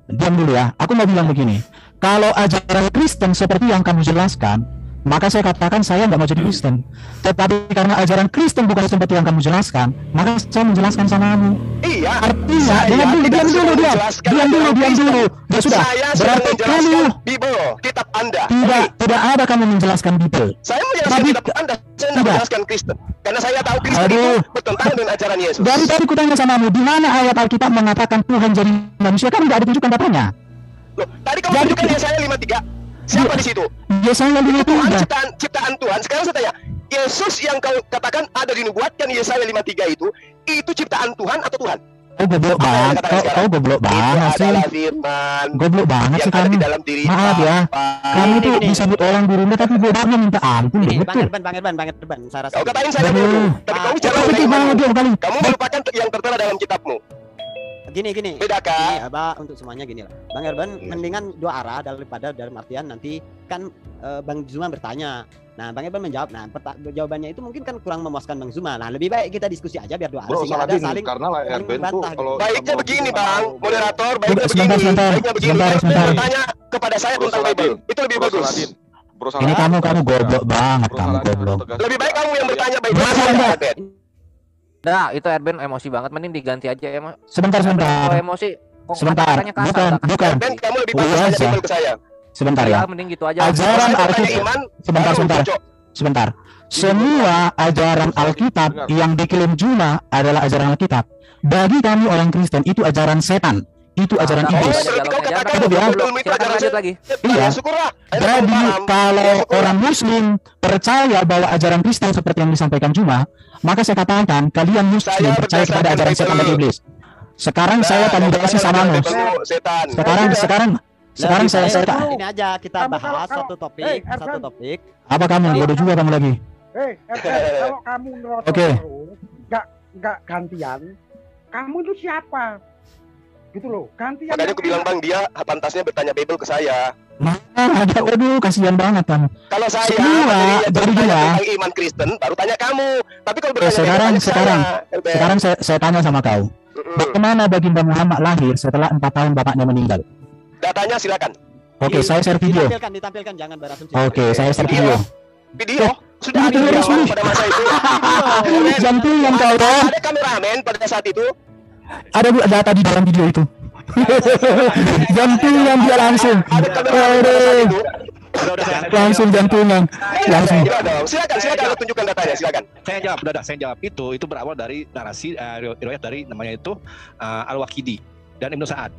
diam dulu ya. Aku mau bilang begini. Kalau ajaran Kristen seperti yang kamu jelaskan, maka saya katakan saya nggak mau jadi Kristen. Tetapi karena ajaran Kristen bukan seperti yang kamu jelaskan, maka saya menjelaskan sama kamu. Iya. Artinya, Saya diam dulu. tidak sedang menjelaskan ajaran Kristen. Ya sudah. Saya sedang Berarti menjelaskan kamu Bible, kitab Anda. tidak ada kamu menjelaskan Bible. Saya menjelaskan Tapi- kitab Anda. Saya tidak Tidak. menjelaskan Kristen. Karena saya tahu Kristen Aduh. itu bertentangan dengan ajaran Yesus. Dari tadi kutanya sama kamu, di mana ayat Alkitab mengatakan Tuhan jadi manusia? Kan nggak ditunjukkan datanya. Loh, tadi kamu Jadi- tunjukkan Yesaya 53. Siapa di situ? Yesaya Itu Tuhan 53. ciptaan Tuhan. Sekarang saya tanya, Yesus yang kau katakan ada dinubuatkan Yesaya 53 itu ciptaan Tuhan atau Tuhan? Kau goblok Apa yang banget, dikatakan sekarang? kau goblok Itu banget sih. adalah firman Goblok banget yang sih ada kamu. di dalam diri Maaf ya. Bapa. Kamu tuh Gini. disebut orang gurunda tapi bodohnya minta ampun Ini betul. Bang Erben, saya rasa. Kau katain saya Aduh. bodoh, tapi kamu Kau jangan betul mengenai banget dia kali. kamu melupakan yang tertera dalam kitabmu. Gini. Beda kan? Ini Abah untuk semuanya gini lah. Bang Erben mendingan dua arah daripada dalam artian nanti kan Bang Zuma bertanya. Nah, Bang Erben menjawab. Nah, jawabannya itu mungkin kan kurang memuaskan Bang Zuma. Nah, lebih baik kita diskusi aja biar dua arah Bro, sehingga ada Saladin, saling karena lah saling Erben tuh membantah gitu. kalau Baiknya begini Bang, moderator, baiknya Sebentar, begini. sebentar. Baiknya begini. Sebentar, Erben sebentar. bertanya kepada saya Bro tentang Saladin. Bible. Itu lebih Bro bagus. Saladin, Bro Ini Saladin, kamu goblok banget Bro kamu Saladin goblok. harus tegas. Lebih baik kamu yang bertanya baik Bro, saya, sebentar. Erben. Nah, itu Erben emosi banget, mending diganti aja ya, Mas. Sebentar. Kalau emosi, kok Sebentar. kata-katanya kasar, Bukan. Erben, kamu lebih bagus Iya, tanya Sah. Bible ke saya. Sebentar Ya, ya. mending gitu aja. Ajaran Kalau saya bertanya Alkitab. iman, Sebentar. baru cocok. Sebentar. Semua ajaran Alkitab yang diklaim Juma adalah ajaran Alkitab. Bagi kami orang Kristen itu ajaran setan. Itu ajaran Nah, iblis. berarti kau dialognya katakan jangan, itu dia. belum. Itu Silakan ajaran lanjut lagi. Iya. Ya, syukurlah. Akhirnya Jadi kamu paham. kalau Ya, syukurlah. orang Muslim percaya bahwa ajaran Kristen seperti yang disampaikan Juma, maka saya katakan kalian Muslim Saya percaya kepada berdasarkan ajaran setan dan Bible. iblis. Sekarang Nah, saya validasi sama Bible Mus. setan. Sekarang saya ini aja kita Kamu bahas kalau- satu topik, Hey, satu Erben. topik. apa kamu bodoh juga kamu lagi? Kalau kamu ngerosot Oke. terus, nggak gantian, kamu itu siapa? Gitu loh, gantian. Makanya aku bilang Bang, dia pantasnya bertanya Bible ke saya. Ada, waduh kasihan banget kamu. Kalau saya Semua, materinya jadi bertanya dia. tentang iman Kristen, baru tanya kamu. Tapi kalau bertanya sekarang- Bible, tanya ke sekarang- saya, Erben. Sekarang saya tanya sama kau. Mm-mm. Bagaimana baginda Muhammad lahir setelah 4 tahun bapaknya meninggal? Datanya silakan. Oke, saya share video. Ditampilkan, jangan berasumsi. Oke, saya share video. Video sudah ada Video video resmi. pada masa itu. Jantungan kau dong. Ada kameramen pada saat itu. Ada data di dalam video itu. Jantungan dia langsung. Ada kameramen pada saat itu. Langsung jantungan. Langsung. Iya dong. Silakan Anda tunjukkan datanya, silakan. Saya jawab. Itu berawal dari narasi riwayat dari namanya itu Al-Waqidi dan Ibnu Sa'ad.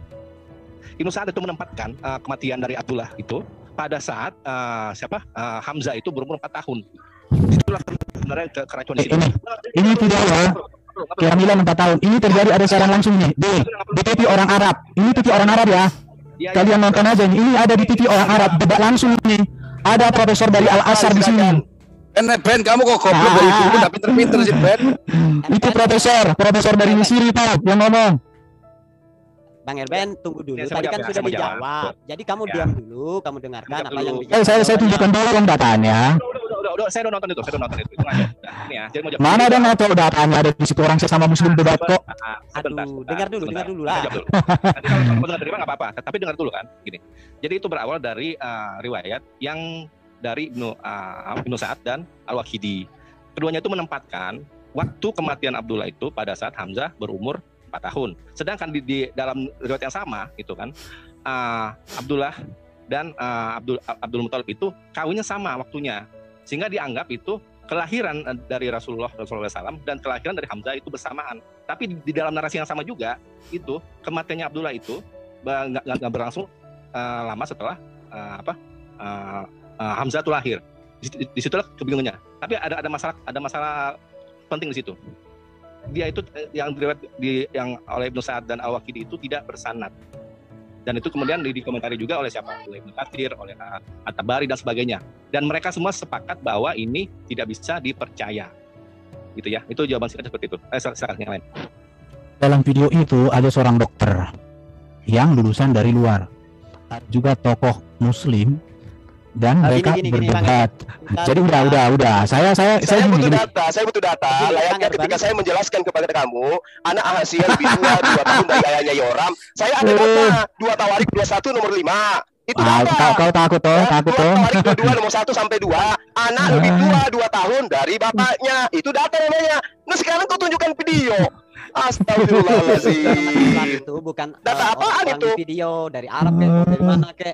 Ibnu Sa'ad itu menempatkan kematian dari Abdullah itu pada saat Hamzah itu berumur 4 tahun. Itulah sebenarnya keracunan di situ. Ini tidak loh. Kehamilan 4 tahun. Ini terjadi ada siaran langsung nih. Di TV orang Arab. Ini TV orang Arab ya. Kalian nonton aja nih. Ini ada di TV orang Arab. Debat langsung nih. Ada profesor dari Al Azhar di sini. Ben, kamu kok goblok dari dulu udah pinter-pinter sih, Ben. Itu profesor dari Misiri Pak yang ngomong. Bang Erben, tunggu dulu. Ya, Tadi kan saya sudah mau jawab. dijawab. Jadi kamu Ya. diam dulu, kamu dengarkan Nggak apa yang perlu. dijawab. Saya tunjukkan dulu dong datanya. Saya udah nonton itu. Itu aja. Nah, ini ya. Jadi mau jawab. Mana ada NATO datanya ada di situ orang sesama muslim debat kok. Aduh, dengar dulu lah. Nanti kalau nggak terima nggak apa-apa, tapi dengar dulu kan. Gini. Jadi itu berawal dari riwayat yang dari Ibnu Sa'ad dan Al-Waqidi. Keduanya itu menempatkan waktu kematian Abdullah itu pada saat Hamzah berumur 4 tahun. Sedangkan di dalam riwayat yang sama itu kan Abdullah dan Abdul Muthalib itu kawinnya sama waktunya, sehingga dianggap itu kelahiran dari Rasulullah SAW dan kelahiran dari Hamzah itu bersamaan. Tapi di dalam narasi yang sama juga itu kematiannya Abdullah itu nggak berlangsung lama setelah Hamzah itu lahir. Di situlah kebingungannya. Tapi ada masalah penting di situ. Dia itu yang oleh Ibnu Sa'ad dan Al-Waqidi itu tidak bersanad. Dan itu kemudian dikomentari juga oleh siapa? Oleh Ibnu Katsir, oleh At-Tabari dan sebagainya. Dan mereka semua sepakat bahwa ini tidak bisa dipercaya. Gitu ya. Itu jawaban singkat seperti itu. Silakan yang lain. Dalam video itu ada seorang dokter yang lulusan dari luar. Ada juga tokoh muslim dan mereka berdebat. Jadi udah. Saya butuh data. Layaknya ketika saya menjelaskan kepada kamu, anak Ahasia lebih tua 2 tahun dari ayahnya Yoram. Saya ada data 2 Tawarik 21 nomor 5. Itu data. Kau takut toh? 2 Tawarik 22 nomor 1 sampai 2. Anak lebih tua 2 tahun dari bapaknya. Itu data namanya. Nah sekarang kau tunjukkan video. Astagfirullahaladzim. Itu bukan data apaan itu? Video dari Arab dari mana kayak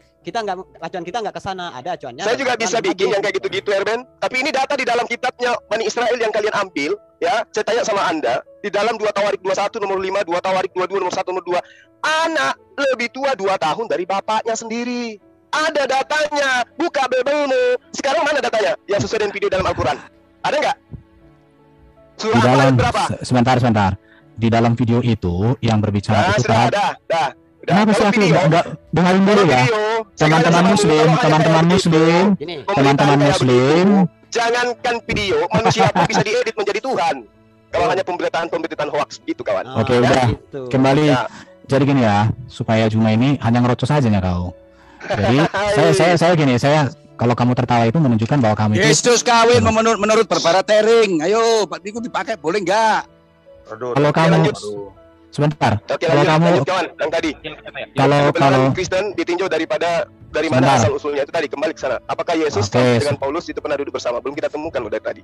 acuan kita nggak ke sana, ada acuannya. Saya juga bisa bikin yang kayak gitu-gitu Erben, tapi ini data di dalam kitabnya Bani Israel yang kalian ambil ya. Saya tanya sama Anda, di dalam 2 Tawarik 21 nomor 5, 2 Tawarik 22 nomor 1 nomor 2, anak lebih tua 2 tahun dari bapaknya sendiri. Ada datanya, buka Bible-mu. Sekarang mana datanya yang sesuai dengan video dalam Al-Quran? Ada nggak? Surah apa berapa? Sebentar. Di dalam video itu yang berbicara itu kan. Kenapa sih aku enggak dengerin dulu ya? Teman-teman muslim. Jangankan video, manusia pun bisa diedit menjadi Tuhan. Kalau hanya pemberitaan hoax gitu kawan. Oke, udah. Kembali. Jadi gini ya, supaya Juma ini hanya ngerocos aja ya kau. Jadi saya gini, kalau kamu tertawa itu menunjukkan bahwa kamu Yesus kawin menurut berbara tering. Ayo, itu dipakai boleh enggak? Kalau kamu sebentar, kalau kamu yang tadi, kalau Kristen ditinjau dari mana asal usulnya itu tadi, kembali ke sana. Apakah Yesus dengan Paulus itu pernah duduk bersama? Belum kita temukan dari tadi.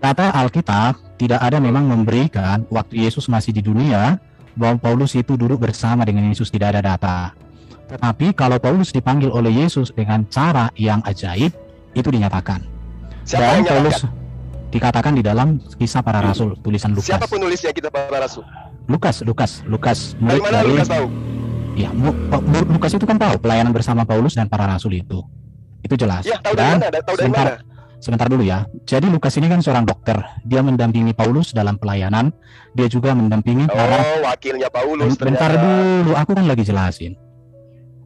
Kata Alkitab tidak ada memang memberikan waktu Yesus masih di dunia bahwa Paulus itu duduk bersama dengan Yesus, tidak ada data. Tetapi kalau Paulus dipanggil oleh Yesus dengan cara yang ajaib, itu dinyatakan. Siapa yang Paulus dikatakan di dalam Kisah Para Rasul, tulisan Lukas. Siapa penulisnya Kisah Para Rasul? Lukas. Dari mana Lukas tahu? Ya, Lukas itu kan tahu pelayanan bersama Paulus dan para rasul itu jelas. Ya, tahu dari mana? Sebentar dulu ya. Jadi Lukas ini kan seorang dokter. Dia mendampingi Paulus dalam pelayanan. Dia juga mendampingi wakilnya Paulus. Bentar dulu, aku kan lagi jelasin.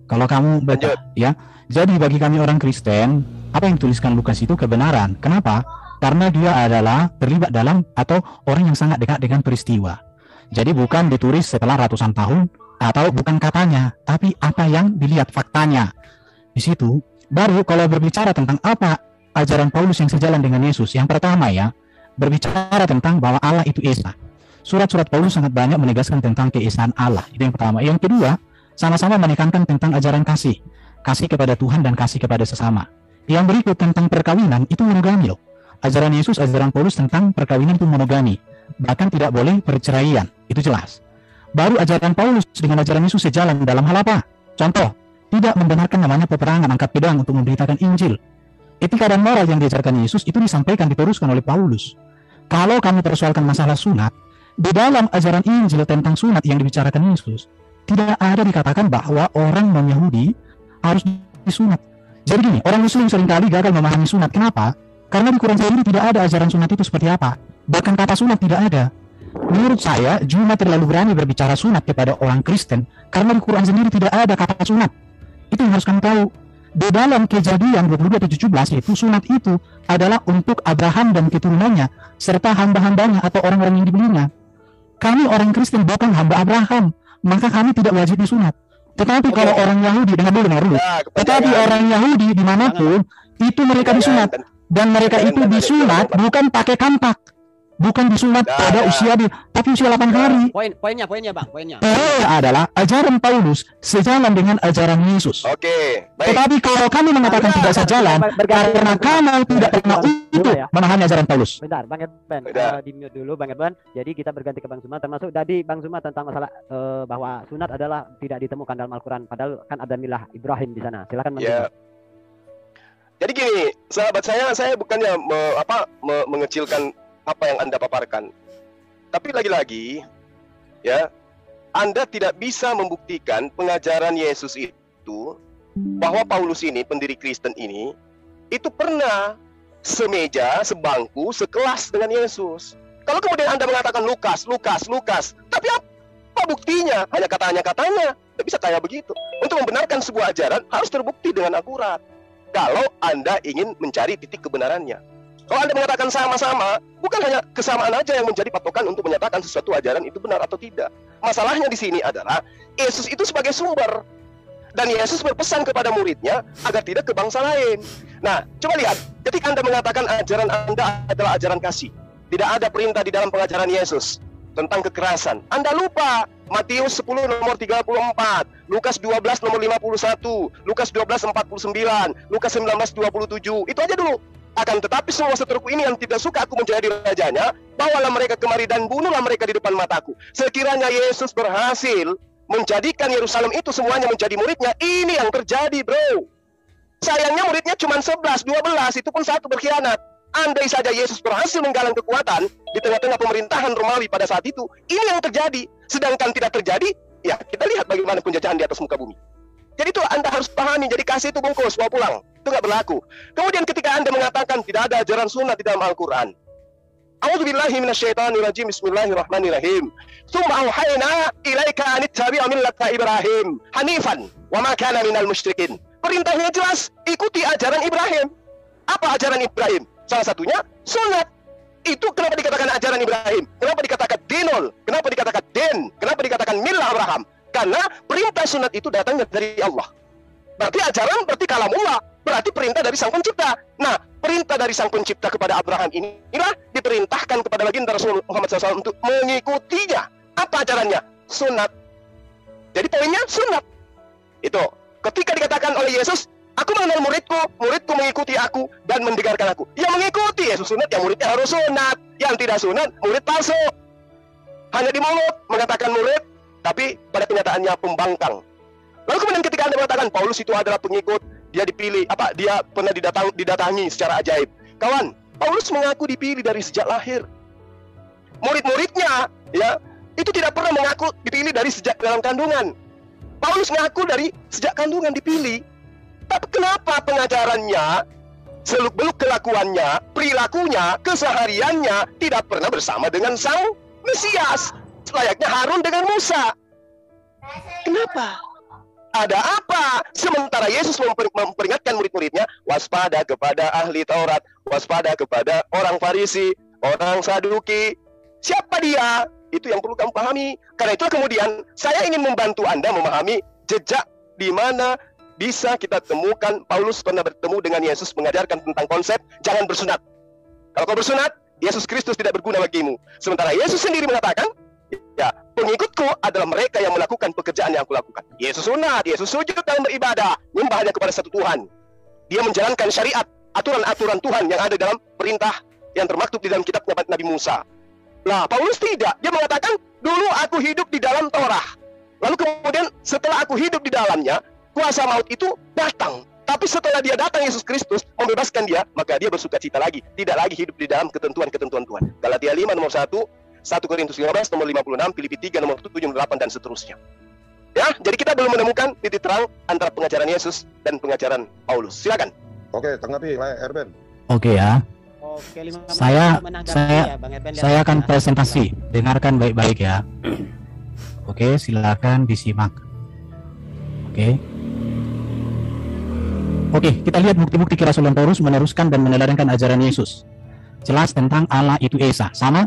Kalau kamu baca, ya. Jadi bagi kami orang Kristen, apa yang dituliskan Lukas itu kebenaran. Kenapa? Karena dia adalah terlibat dalam atau orang yang sangat dekat dengan peristiwa. Jadi bukan ditulis setelah ratusan tahun atau bukan katanya, tapi apa yang dilihat faktanya. Di situ baru kalau berbicara tentang apa ajaran Paulus yang sejalan dengan Yesus. Yang pertama ya, berbicara tentang bahwa Allah itu Esa. Surat-surat Paulus sangat banyak menegaskan tentang keesaan Allah. Itu yang pertama. Yang kedua, sama-sama menekankan tentang ajaran kasih. Kasih kepada Tuhan dan kasih kepada sesama. Yang berikut tentang perkawinan itu monogami loh. Ajaran Yesus, ajaran Paulus tentang perkawinan itu monogami. Bahkan tidak boleh perceraian. Itu jelas. Baru ajaran Paulus dengan ajaran Yesus sejalan dalam hal apa? Contoh, tidak membenarkan namanya peperangan, angkat pedang untuk memberitakan Injil. Etika dan moral yang diajarkan Yesus itu disampaikan, diteruskan oleh Paulus. Kalau kami persoalkan masalah sunat, di dalam ajaran Injil tentang sunat yang dibicarakan Yesus, tidak ada dikatakan bahwa orang non-Yahudi harus disunat. Jadi gini, orang Muslim seringkali gagal memahami sunat. Kenapa? Karena di Quran sendiri tidak ada ajaran sunat itu seperti apa. Bahkan kata sunat tidak ada. Menurut saya, Juma terlalu berani berbicara sunat kepada orang Kristen karena di Quran sendiri tidak ada kata sunat. Itu yang harus kamu tahu. Di dalam Kejadian 22:17 itu sunat itu adalah untuk Abraham dan keturunannya serta hamba-hambanya atau orang-orang yang dibelinya. Kami orang Kristen bukan hamba Abraham, maka kami tidak wajib disunat. Tetapi kalau orang Yahudi, dengar dulu. Tetapi orang Yahudi dimanapun itu mereka disunat. Dan mereka itu disunat bukan pakai kampak, bukan disunat pada usia tapi usia 8 hari. Poinnya Bang, poinnya Adalah ajaran Paulus sejalan dengan ajaran Yesus. Oke, baik. Tetapi kalau kami mengatakan tidak sejalan karena kami tidak pernah untuk memahami ajaran Paulus. Bentar, Bang Edben, di mute dulu Bang Edben. Jadi kita berganti ke Bang Zuma, termasuk tadi Bang Zuma tentang masalah bahwa sunat adalah tidak ditemukan dalam Al-Quran, padahal kan ada milah Ibrahim di sana. Silakan Bang Zuma. Jadi gini, sahabat saya bukannya mengecilkan apa yang Anda paparkan. Tapi lagi-lagi, ya, Anda tidak bisa membuktikan pengajaran Yesus itu bahwa Paulus ini, pendiri Kristen ini, itu pernah semeja, sebangku, sekelas dengan Yesus. Kalau kemudian Anda mengatakan Lukas, tapi apa buktinya? Hanya katanya, tidak bisa kayak begitu. Untuk membenarkan sebuah ajaran harus terbukti dengan akurat. Kalau Anda ingin mencari titik kebenarannya. Kalau Anda mengatakan sama-sama, bukan hanya kesamaan aja yang menjadi patokan untuk menyatakan sesuatu ajaran itu benar atau tidak. Masalahnya di sini adalah Yesus itu sebagai sumber. Dan Yesus berpesan kepada muridnya agar tidak ke bangsa lain. Nah, coba lihat, ketika Anda mengatakan ajaran Anda adalah ajaran kasih, tidak ada perintah di dalam pengajaran Yesus tentang kekerasan. Anda lupa Matius 10 nomor 34, Lukas 12 nomor 51, Lukas 12 49, Lukas 19 27. Itu aja dulu. Akan tetapi semua seteruku ini yang tidak suka aku menjadi rajanya, bawalah mereka kemari dan bunuhlah mereka di depan mataku. Sekiranya Yesus berhasil menjadikan Yerusalem itu semuanya menjadi muridnya, ini yang terjadi, bro. Sayangnya muridnya cuma 11, 12, itu pun satu berkhianat. Andai saja Yesus berhasil menggalang kekuatan di tengah-tengah pemerintahan Romawi pada saat itu, ini yang terjadi. Sedangkan tidak terjadi, ya kita lihat bagaimana penjajahan di atas muka bumi. Jadi itu Anda harus pahami, jadi kasih itu bungkus, bawa pulang. Itu nggak berlaku. Kemudian ketika Anda mengatakan tidak ada ajaran sunnah di dalam Al-Quran. A'udzubillahi minasyaitonirrajim, bismillahirrahmanirrahim. Tsumma auhayna ilaika an ittabi'a millata Ibrahim hanifan wa ma kana minal musyrikin. Perintahnya jelas, ikuti ajaran Ibrahim. Apa ajaran Ibrahim? Salah satunya sunat. Itu kenapa dikatakan ajaran Ibrahim? Kenapa dikatakan dinul? Kenapa dikatakan din? Kenapa dikatakan milah Abraham? Karena perintah sunat itu datangnya dari Allah. Berarti ajaran, berarti kalamullah, berarti perintah dari Sang Pencipta. Nah, perintah dari Sang Pencipta kepada Abraham inilah diperintahkan kepada baginda Rasul Muhammad SAW untuk mengikutinya. Apa ajarannya? Sunat. Jadi poinnya sunat. Itu. Ketika dikatakan oleh Yesus, aku mengenal muridku mengikuti aku dan mendengarkan aku. Yang mengikuti Yesus sunat, yang muridnya harus sunat. Yang tidak sunat, murid palsu. Hanya di mulut mengatakan murid, tapi pada kenyataannya pembangkang. Lalu kemudian ketika Anda mengatakan Paulus itu adalah pengikut, dia dipilih, dia pernah didatangi secara ajaib. Kawan, Paulus mengaku dipilih dari sejak lahir. Murid-muridnya, ya, itu tidak pernah mengaku dipilih dari sejak dalam kandungan. Paulus mengaku dari sejak kandungan dipilih. Tapi kenapa pengajarannya, seluk-beluk kelakuannya, perilakunya, kesehariannya tidak pernah bersama dengan Sang Mesias? Layaknya Harun dengan Musa. Kenapa? Ada apa? Sementara Yesus memperingatkan murid-muridnya, waspada kepada ahli Taurat, waspada kepada orang Farisi, orang Saduki. Siapa dia? Itu yang perlu kamu pahami. Karena itu kemudian saya ingin membantu Anda memahami jejak di mana bisa kita temukan Paulus pernah bertemu dengan Yesus mengajarkan tentang konsep jangan bersunat. Kalau kau bersunat, Yesus Kristus tidak berguna bagimu. Sementara Yesus sendiri mengatakan, ya, pengikutku adalah mereka yang melakukan pekerjaan yang aku lakukan. Yesus sunat, Yesus sujud dalam beribadah, menyembah hanya kepada satu Tuhan. Dia menjalankan syariat, aturan-aturan Tuhan yang ada dalam perintah yang termaktub di dalam kitab Nabi Musa. Nah, Paulus tidak. Dia mengatakan, dulu aku hidup di dalam Torah. Lalu kemudian setelah aku hidup di dalamnya, kuasa maut itu datang. Tapi setelah dia datang Yesus Kristus membebaskan dia, maka dia bersuka cita lagi. Tidak lagi hidup di dalam ketentuan-ketentuan Tuhan. Galatia 5 nomor 1, 1 Korintus 15 nomor 56, Filipi 3 nomor 7, 8 dan seterusnya. Ya, jadi kita belum menemukan titik terang antara pengajaran Yesus dan pengajaran Paulus. Silakan. Oke, tanggapi Erben. Oke ya. Oke, saya akan presentasi. Dengarkan baik-baik ya. Oke, silakan disimak. Oke, kita lihat bukti-bukti kerasulan Paulus meneruskan dan meneladangkan ajaran Yesus. Jelas tentang Allah itu Esa. Sama,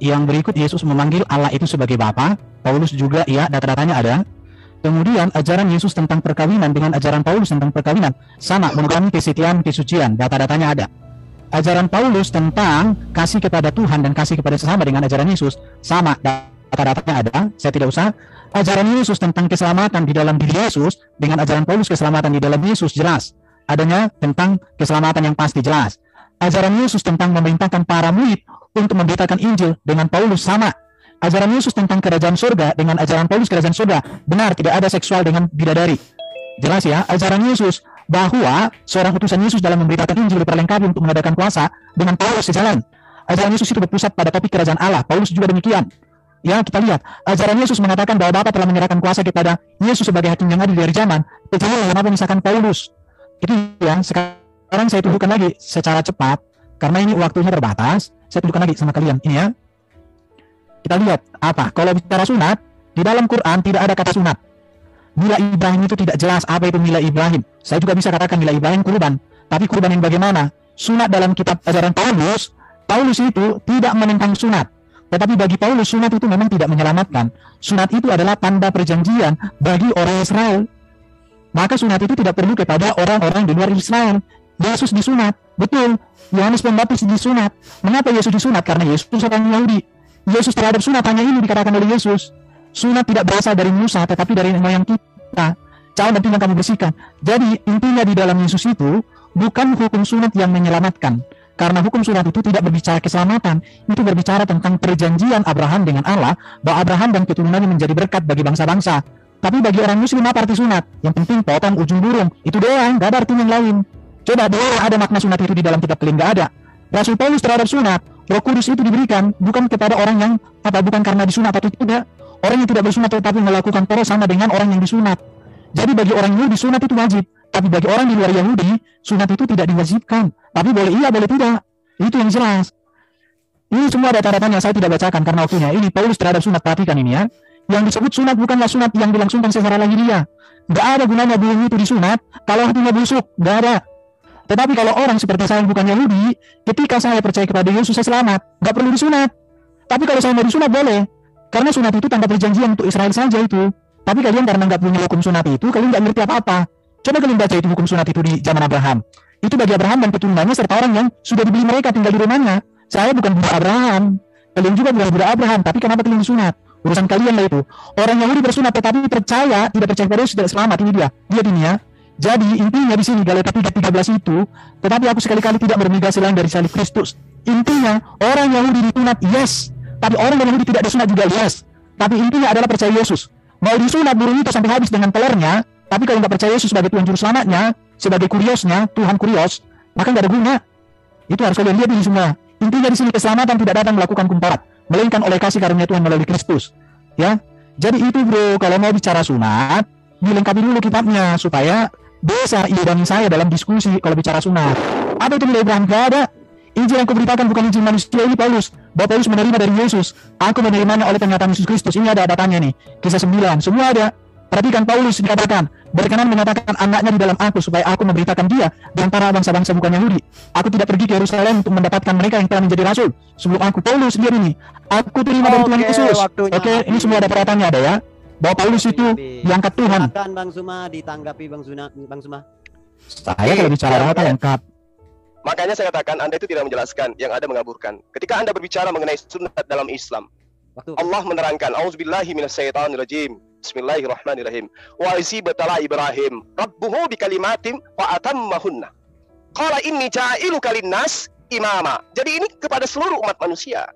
yang berikut Yesus memanggil Allah itu sebagai Bapa. Paulus juga, ya, data-datanya ada. Kemudian ajaran Yesus tentang perkawinan dengan ajaran Paulus tentang perkawinan sama, mengalami kesetiaan, kesucian, data-datanya ada. ajaran Paulus tentang kasih kepada Tuhan dan kasih kepada sesama dengan ajaran Yesus sama, data-datanya ada, saya tidak usah. Ajaran Yesus tentang keselamatan di dalam diri Yesus dengan ajaran Paulus keselamatan di dalam Yesus jelas. Adanya tentang keselamatan yang pasti jelas. Ajaran Yesus tentang memerintahkan para murid untuk memberitakan Injil dengan Paulus sama. Ajaran Yesus tentang kerajaan surga dengan ajaran Paulus kerajaan surga benar, tidak ada seksual dengan bidadari. Jelas ya. Ajaran Yesus bahwa seorang utusan Yesus dalam memberitakan Injil diperlengkapi untuk mengadakan kuasa dengan Paulus sejalan. Ajaran Yesus itu berpusat pada topik kerajaan Allah. Paulus juga demikian. Ya, kita lihat. Ajaran Yesus mengatakan bahwa Bapa telah menyerahkan kuasa kepada Yesus sebagai hakim yang adil dari zaman. Kecuali kenapa misalkan Paulus. Itu ya, sekarang saya tunjukkan lagi secara cepat. Karena ini waktunya terbatas. Saya tunjukkan lagi sama kalian. Ini ya. Kita lihat. Apa? Kalau bicara sunat, di dalam Quran tidak ada kata sunat. Mila Ibrahim itu tidak jelas apa itu mila Ibrahim. Saya juga bisa katakan mila Ibrahim kurban. Tapi kurban yang bagaimana? Sunat dalam kitab ajaran Paulus, Paulus itu tidak menentang sunat. Tetapi bagi Paulus sunat itu memang tidak menyelamatkan. Sunat itu adalah tanda perjanjian bagi orang Israel. Maka sunat itu tidak perlu kepada orang-orang di luar Israel. Yesus disunat, betul. Yohanes Pembaptis disunat. Mengapa Yesus disunat? Karena Yesus orang Yahudi. Yesus terhadap sunat hanya ini dikatakan oleh Yesus. Sunat tidak berasal dari Musa, tetapi dari moyang kita. Cawan dan pinggang kamu bersihkan. Jadi intinya di dalam Yesus itu bukan hukum sunat yang menyelamatkan. Karena hukum sunat itu tidak berbicara keselamatan. Itu berbicara tentang perjanjian Abraham dengan Allah, bahwa Abraham dan keturunannya menjadi berkat bagi bangsa-bangsa. Tapi bagi orang Muslim apa arti sunat? Yang penting potong ujung burung. Itu doang, gak ada arti yang lain. Coba doang ada makna sunat itu di dalam kitab Kelim, gak ada. Rasul Paulus terhadap sunat, Roh Kudus itu diberikan bukan kepada orang yang bukan karena disunat atau tidak. Orang yang tidak bersunat tetapi melakukan poros sama dengan orang yang disunat. Jadi bagi orang Yahudi sunat itu wajib, tapi bagi orang di luar Yahudi sunat itu tidak diwajibkan. Tapi boleh iya, boleh tidak. Itu yang jelas. Ini semua data-datanya saya tidak bacakan karena waktunya. Ini Paulus terhadap sunat, perhatikan ini ya. Yang disebut sunat bukanlah sunat yang dilangsungkan secara lahiriah. Gak ada gunanya burung itu disunat kalau hatinya busuk, gak ada. Tetapi kalau orang seperti saya yang bukan Yahudi, ketika saya percaya kepada Yesus saya selamat, gak perlu disunat. Tapi kalau saya mau disunat boleh. Karena sunat itu tanda perjanjian untuk Israel saja itu. Tapi kalian karena nggak punya hukum sunat itu, kalian nggak ngerti apa-apa. Coba kalian baca itu hukum sunat itu di zaman Abraham. Itu bagi Abraham dan keturunannya serta orang yang sudah dibeli mereka tinggal di rumahnya. Saya bukan budak Abraham. Kalian juga bukan budak Abraham. Tapi kenapa kalian disunat? Urusan kalian lah itu. Orang Yahudi bersunat tetapi tidak percaya pada Yesus tidak selamat. Ini dia. Lihat ini ya. Jadi intinya di sini Galatia 3:13 itu. Tetapi aku sekali-kali tidak bermigrasi lain dari salib Kristus. Intinya orang Yahudi disunat, yes. Tapi orang Yahudi tidak disunat juga, yes. Tapi intinya adalah percaya Yesus. Mau disunat burung itu sampai habis dengan telurnya, tapi kalau nggak percaya Yesus sebagai Tuhan Juru Selamatnya, sebagai kuriosnya, Tuhan kurios, maka nggak ada guna. Itu harus kalian lihat ini semua. Intinya di sini keselamatan tidak datang melakukan kumparat, melainkan oleh kasih karunia Tuhan melalui Kristus. Ya, jadi itu bro. Kalau mau bicara sunat, dilengkapi dulu kitabnya supaya bisa ibadah saya dalam diskusi kalau bicara sunat. Apa itu nilai Ibrahim? Gak ada. Injil yang kuberitakan bukan Injil manusia ini Paulus. Bahwa Paulus menerima dari Yesus. Aku menerimanya oleh pernyataan Yesus Kristus. Ini ada datanya nih. Kisah 9. Semua ada. Perhatikan Paulus dikatakan. Berkenan menyatakan anaknya di dalam aku supaya aku memberitakan dia di antara bangsa-bangsa bukan Yahudi. Aku tidak pergi ke Yerusalem untuk mendapatkan mereka yang telah menjadi rasul. Sebelum aku Paulus lihat ini. Aku terima dari Tuhan Yesus. Oke, ini semua ada pernyataannya ada ya. Bahwa Paulus itu diangkat Tuhan. Silakan Bang Suma ditanggapi Bang Suma. Saya kalau bicara data lengkap. Makanya saya katakan Anda itu tidak menjelaskan, yang ada mengaburkan. Ketika Anda berbicara mengenai sunat dalam Islam, Allah menerangkan, Auzubillahi minasyaitonirrajim. Bismillahirrahmanirrahim. Wa isibtala Ibrahim rabbuhu bikalimatin fa atammahunna. Qala inni ja'iluka linnas imama. Jadi ini kepada seluruh umat manusia.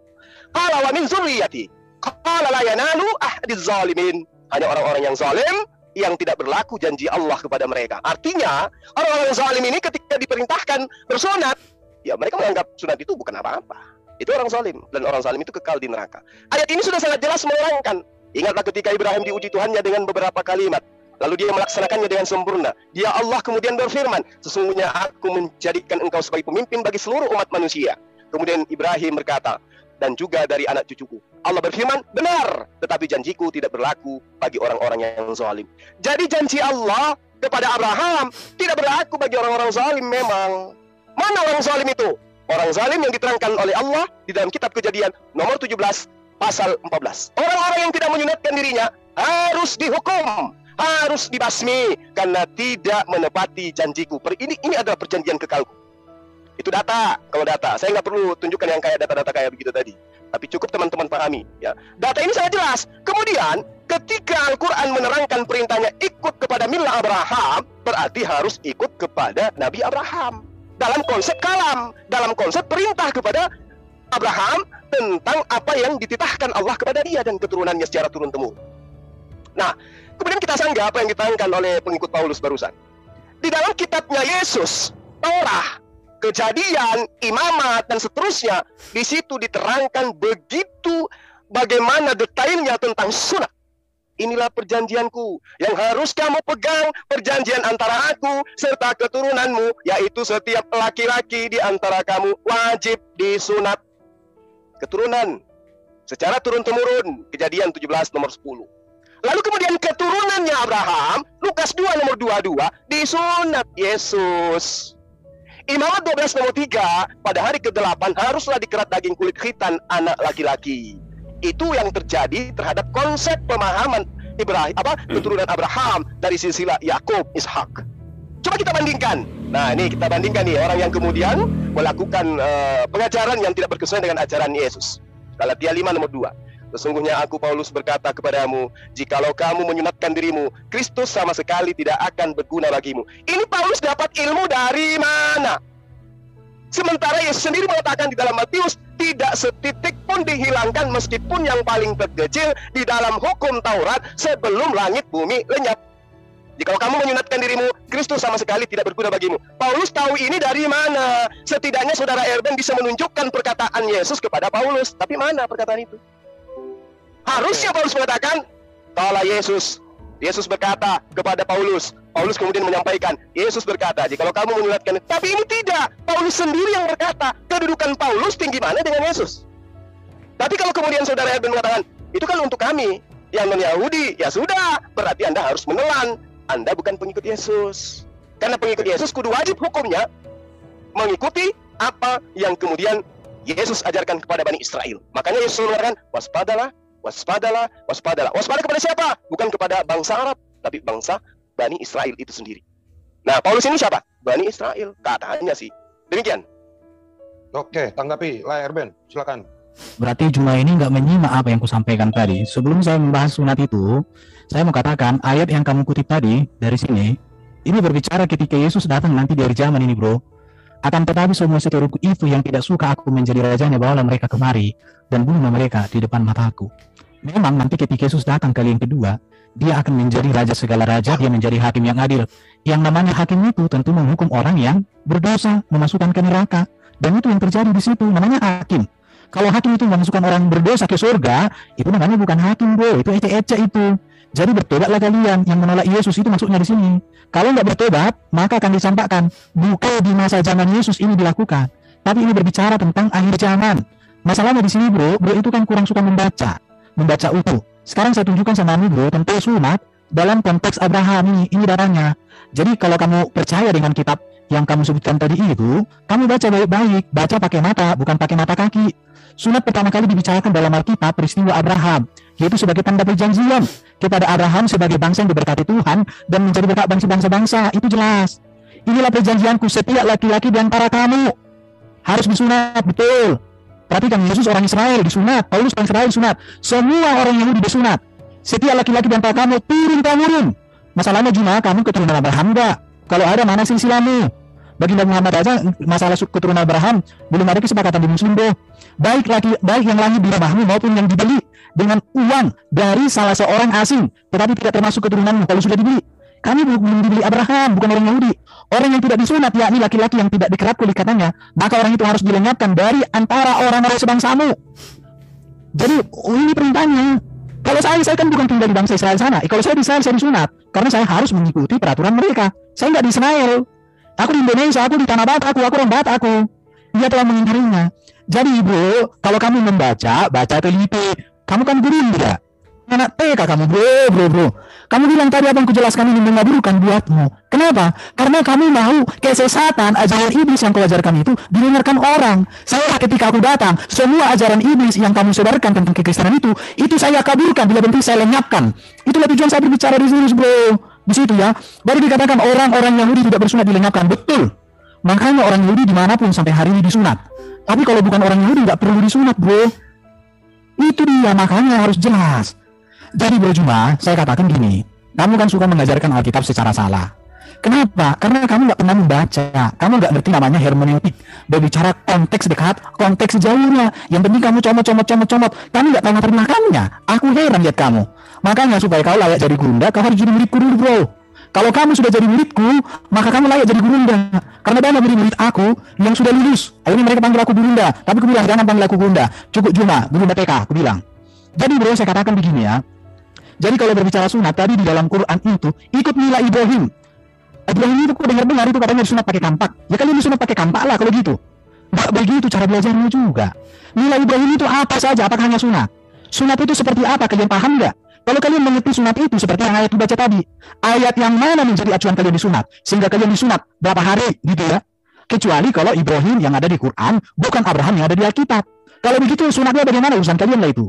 Qala wa min dzurriyyati. Qala la yanalu ahdiz zalimin. Hanya orang-orang yang zalim yang tidak berlaku janji Allah kepada mereka. Artinya, orang-orang zalim ini ketika diperintahkan bersunat, ya mereka menganggap sunat itu bukan apa-apa. Itu orang zalim, dan orang zalim itu kekal di neraka. Ayat ini sudah sangat jelas menerangkan. Ingatlah ketika Ibrahim diuji Tuhannya dengan beberapa kalimat, lalu dia melaksanakannya dengan sempurna. Dia Allah kemudian berfirman, sesungguhnya aku menjadikan engkau sebagai pemimpin bagi seluruh umat manusia. Kemudian Ibrahim berkata, dan juga dari anak cucuku. Allah berfirman, benar, tetapi janjiku tidak berlaku bagi orang-orang yang zalim. Jadi janji Allah kepada Abraham tidak berlaku bagi orang-orang zalim memang. Mana orang zalim itu? Orang zalim yang diterangkan oleh Allah di dalam kitab Kejadian nomor 17 pasal 14. Orang-orang yang tidak menyunatkan dirinya harus dihukum, harus dibasmi karena tidak menepati janjiku. Ini adalah perjanjian kekalku. Itu data. Kalau data, saya nggak perlu tunjukkan yang kayak data-data kayak begitu tadi. Tapi cukup teman-teman pahami. Ya, data ini sangat jelas. Kemudian, ketika Al-Quran menerangkan perintahnya ikut kepada milah Abraham, berarti harus ikut kepada Nabi Abraham. Dalam konsep kalam, dalam konsep perintah kepada Abraham tentang apa yang dititahkan Allah kepada dia dan keturunannya secara turun-temurun. Nah, kemudian kita sanggah apa yang diterangkan oleh pengikut Paulus barusan. Di dalam kitabnya Yesus, Torah, Kejadian, Imamat, dan seterusnya, di situ diterangkan begitu bagaimana detailnya tentang sunat. Inilah perjanjianku yang harus kamu pegang, perjanjian antara aku serta keturunanmu, yaitu setiap laki-laki di antara kamu wajib disunat. Keturunan secara turun-temurun, Kejadian 17 nomor 10. Lalu kemudian keturunannya Abraham, Lukas 2 nomor 22, disunat Yesus. Imamat 12 nomor 3, pada hari ke-8 haruslah dikerat daging kulit khitan anak laki-laki. Itu yang terjadi terhadap konsep pemahaman keturunan Abraham dari silsilah Yakub, Ishak. Coba kita bandingkan. Nah, ini kita bandingkan nih orang yang kemudian melakukan pengajaran yang tidak berkesuaian dengan ajaran Yesus. Galatia 5 nomor 2. Sesungguhnya aku Paulus berkata kepadamu, jikalau kamu menyunatkan dirimu, Kristus sama sekali tidak akan berguna bagimu. Ini Paulus dapat ilmu dari mana? Sementara Yesus sendiri mengatakan di dalam Matius, tidak setitik pun dihilangkan meskipun yang paling terkecil di dalam hukum Taurat sebelum langit bumi lenyap. Jikalau kamu menyunatkan dirimu, Kristus sama sekali tidak berguna bagimu. Paulus tahu ini dari mana? Setidaknya saudara Erben bisa menunjukkan perkataan Yesus kepada Paulus. Tapi mana perkataan itu? Harusnya Paulus mengatakan, kalau Yesus berkata kepada Paulus. Paulus kemudian menyampaikan, Yesus berkata, jikalau kamu menyunatkan. Tapi ini tidak. Paulus sendiri yang berkata. Kedudukan Paulus tinggi mana dengan Yesus? Tapi kalau kemudian saudara Erben mengatakan, itu kan untuk kami yang non-Yahudi, ya sudah, berarti Anda harus menelan. Anda bukan pengikut Yesus. Karena pengikut Yesus kudu wajib hukumnya mengikuti apa yang kemudian Yesus ajarkan kepada Bani Israel. Makanya Yesus mengatakan, waspadalah, waspadalah, waspadalah. Waspada kepada siapa? Bukan kepada bangsa Arab, tapi bangsa Bani Israel itu sendiri. Nah, Paulus ini siapa? Bani Israel, katanya sih. Demikian. Oke, tanggapi lah Erben, silakan. Berarti Juma ini nggak menyimak apa yang kusampaikan tadi. Sebelum saya membahas sunat itu, saya mau katakan ayat yang kamu kutip tadi dari sini, ini berbicara ketika Yesus datang nanti di hari zaman ini, bro. Akan tetapi semua seteruku itu yang tidak suka aku menjadi rajanya, bawalah mereka kemari dan bunuh mereka di depan mataku. Memang nanti ketika Yesus datang kali yang kedua, dia akan menjadi raja segala raja, dia menjadi hakim yang adil. Yang namanya hakim itu tentu menghukum orang yang berdosa, memasukkan ke neraka. Dan itu yang terjadi di situ, namanya hakim. Kalau hakim itu memasukkan orang berdosa ke surga, itu namanya bukan hakim, bro, itu ece-ece itu. Jadi bertobatlah kalian yang menolak Yesus, itu maksudnya di sini. Kalau nggak bertobat, maka akan disampaikan bukan di masa zaman Yesus ini dilakukan, tapi ini berbicara tentang akhir zaman. Masalahnya di sini, bro itu kan kurang suka membaca utuh. Sekarang saya tunjukkan sama kamu, bro, tentang sunat dalam konteks Abraham ini darahnya. Jadi kalau kamu percaya dengan kitab yang kamu sebutkan tadi itu, kamu baca baik-baik, baca pakai mata, bukan pakai mata kaki. Sunat pertama kali dibicarakan dalam Alkitab peristiwa Abraham, yaitu sebagai tanda perjanjian kepada Abraham sebagai bangsa yang diberkati Tuhan dan menjadi berkat bangsa-bangsa. Itu jelas. Inilah perjanjianku, setiap laki-laki di antara kamu harus disunat, betul. Perhatikan, Yesus orang Israel disunat, Paulus orang Israel disunat, semua orang Yahudi disunat. Setiap laki-laki di antara kamu turun-temurun. Masalahnya cuma kamu keturunan Abraham enggak? Kalau ada, mana silsilahmu? Baginda Muhammad aja masalah keturunan Abraham belum ada kesepakatan di Muslim, bro. Baik yang lahir di rumahmu maupun yang dibeli dengan uang dari salah seorang asing, tetapi tidak termasuk keturunanmu kalau sudah dibeli. Kami belum dibeli Abraham, bukan orang Yahudi. Orang yang tidak disunat, yakni laki-laki yang tidak dikerat kulit katanya, maka orang itu harus dilenyapkan dari antara orang-orang sebangsamu. Jadi ini perintahnya. Kalau saya kan bukan tinggal di bangsa Israel sana. Kalau saya di Israel, saya disunat karena saya harus mengikuti peraturan mereka. Saya nggak di Israel. Aku di Indonesia, aku di tanah Batak, aku orang Batak, dia telah mengingkarinya. Jadi bro, kalau kamu baca teliti. Kamu kan guru ya, anak TK kamu bro. Kamu bilang tadi apa yang kujelaskan ini mengaburkan buatmu. Kenapa? Karena kamu mau kesesatan ajaran iblis yang kau ajarkan itu didengarkan orang. Saya ketika aku datang, semua ajaran iblis yang kamu sebarkan tentang kekristenan itu saya kaburkan, bila bentuk saya lenyapkan. Itulah tujuan saya berbicara di sini, bro. Di situ ya, baru dikatakan orang-orang Yahudi tidak bersunat dilenyapkan. Betul. Makanya orang Yahudi dimanapun sampai hari ini disunat. Tapi kalau bukan orang Yahudi nggak perlu disunat, bro. Itu dia, makanya harus jelas. Jadi bro Juma, saya katakan gini, kamu kan suka mengajarkan Alkitab secara salah. Kenapa? Karena kamu nggak pernah membaca, kamu nggak ngerti namanya hermeneutik, berbicara konteks dekat, konteks jauhnya. Yang penting kamu comot, kamu nggak tahu latar belakangnya. Aku heran lihat kamu. Makanya supaya kau layak jadi gurunda, kau harus jadi muridku dulu, bro. Kalau kamu sudah jadi muridku, maka kamu layak jadi gurunda. Karena banyak murid-murid aku yang sudah lulus. Akhirnya mereka panggil aku gurunda, tapi aku bilang jangan panggil aku gurunda, cukup Juma, gurunda TK, aku bilang. Jadi bro, saya katakan begini ya. Jadi kalau berbicara sunat tadi di dalam Quran itu ikut mila Ibrahim. Ibrahim itu kok dengar-dengar itu katanya disunat pakai kampak. Ya kalian disunat pakai kampak lah kalau gitu. Nggak begitu cara belajarnya juga. Mila Ibrahim itu apa saja? Apakah hanya sunat? Sunat itu seperti apa? Kalian paham nggak? Kalau kalian mengerti sunat itu seperti yang ayat dibaca tadi, ayat yang mana menjadi acuan kalian disunat sehingga kalian disunat berapa hari gitu ya? Kecuali kalau Ibrahim yang ada di Quran bukan Abraham yang ada di Alkitab. Kalau begitu sunatnya bagaimana? Urusan kalian lah itu.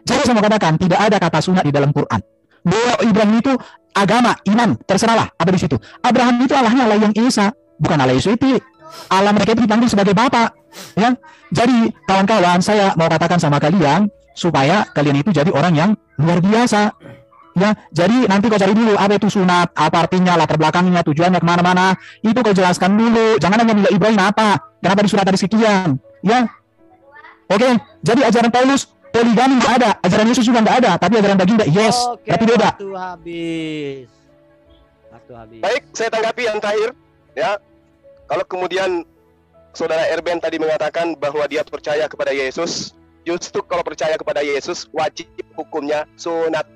Jadi saya mau katakan tidak ada kata sunat di dalam Quran. Bahwa Ibrahim itu agama, iman, terserahlah ada di situ. Abraham itu Allahnya Allah yang Esa, bukan Allah Yesus itu. Allah mereka itu dipanggil sebagai Bapa. Ya. Jadi kawan-kawan, saya mau katakan sama kalian supaya kalian itu jadi orang yang luar biasa. Ya, jadi nanti kau cari dulu apa itu sunat, apa artinya, latar belakangnya, tujuannya kemana-mana. Itu kau jelaskan dulu. Jangan hanya nilai Ibrahim apa, kenapa di surat ada sekian. Ya, oke. Jadi ajaran Paulus poligami nggak ada, ajaran Yesus juga nggak ada, tapi ajaran baginda yes, tapi beda. Waktu habis. Baik, saya tanggapi yang terakhir, ya. Kalau kemudian saudara Erben tadi mengatakan bahwa dia percaya kepada Yesus, justru kalau percaya kepada Yesus wajib hukumnya sunat.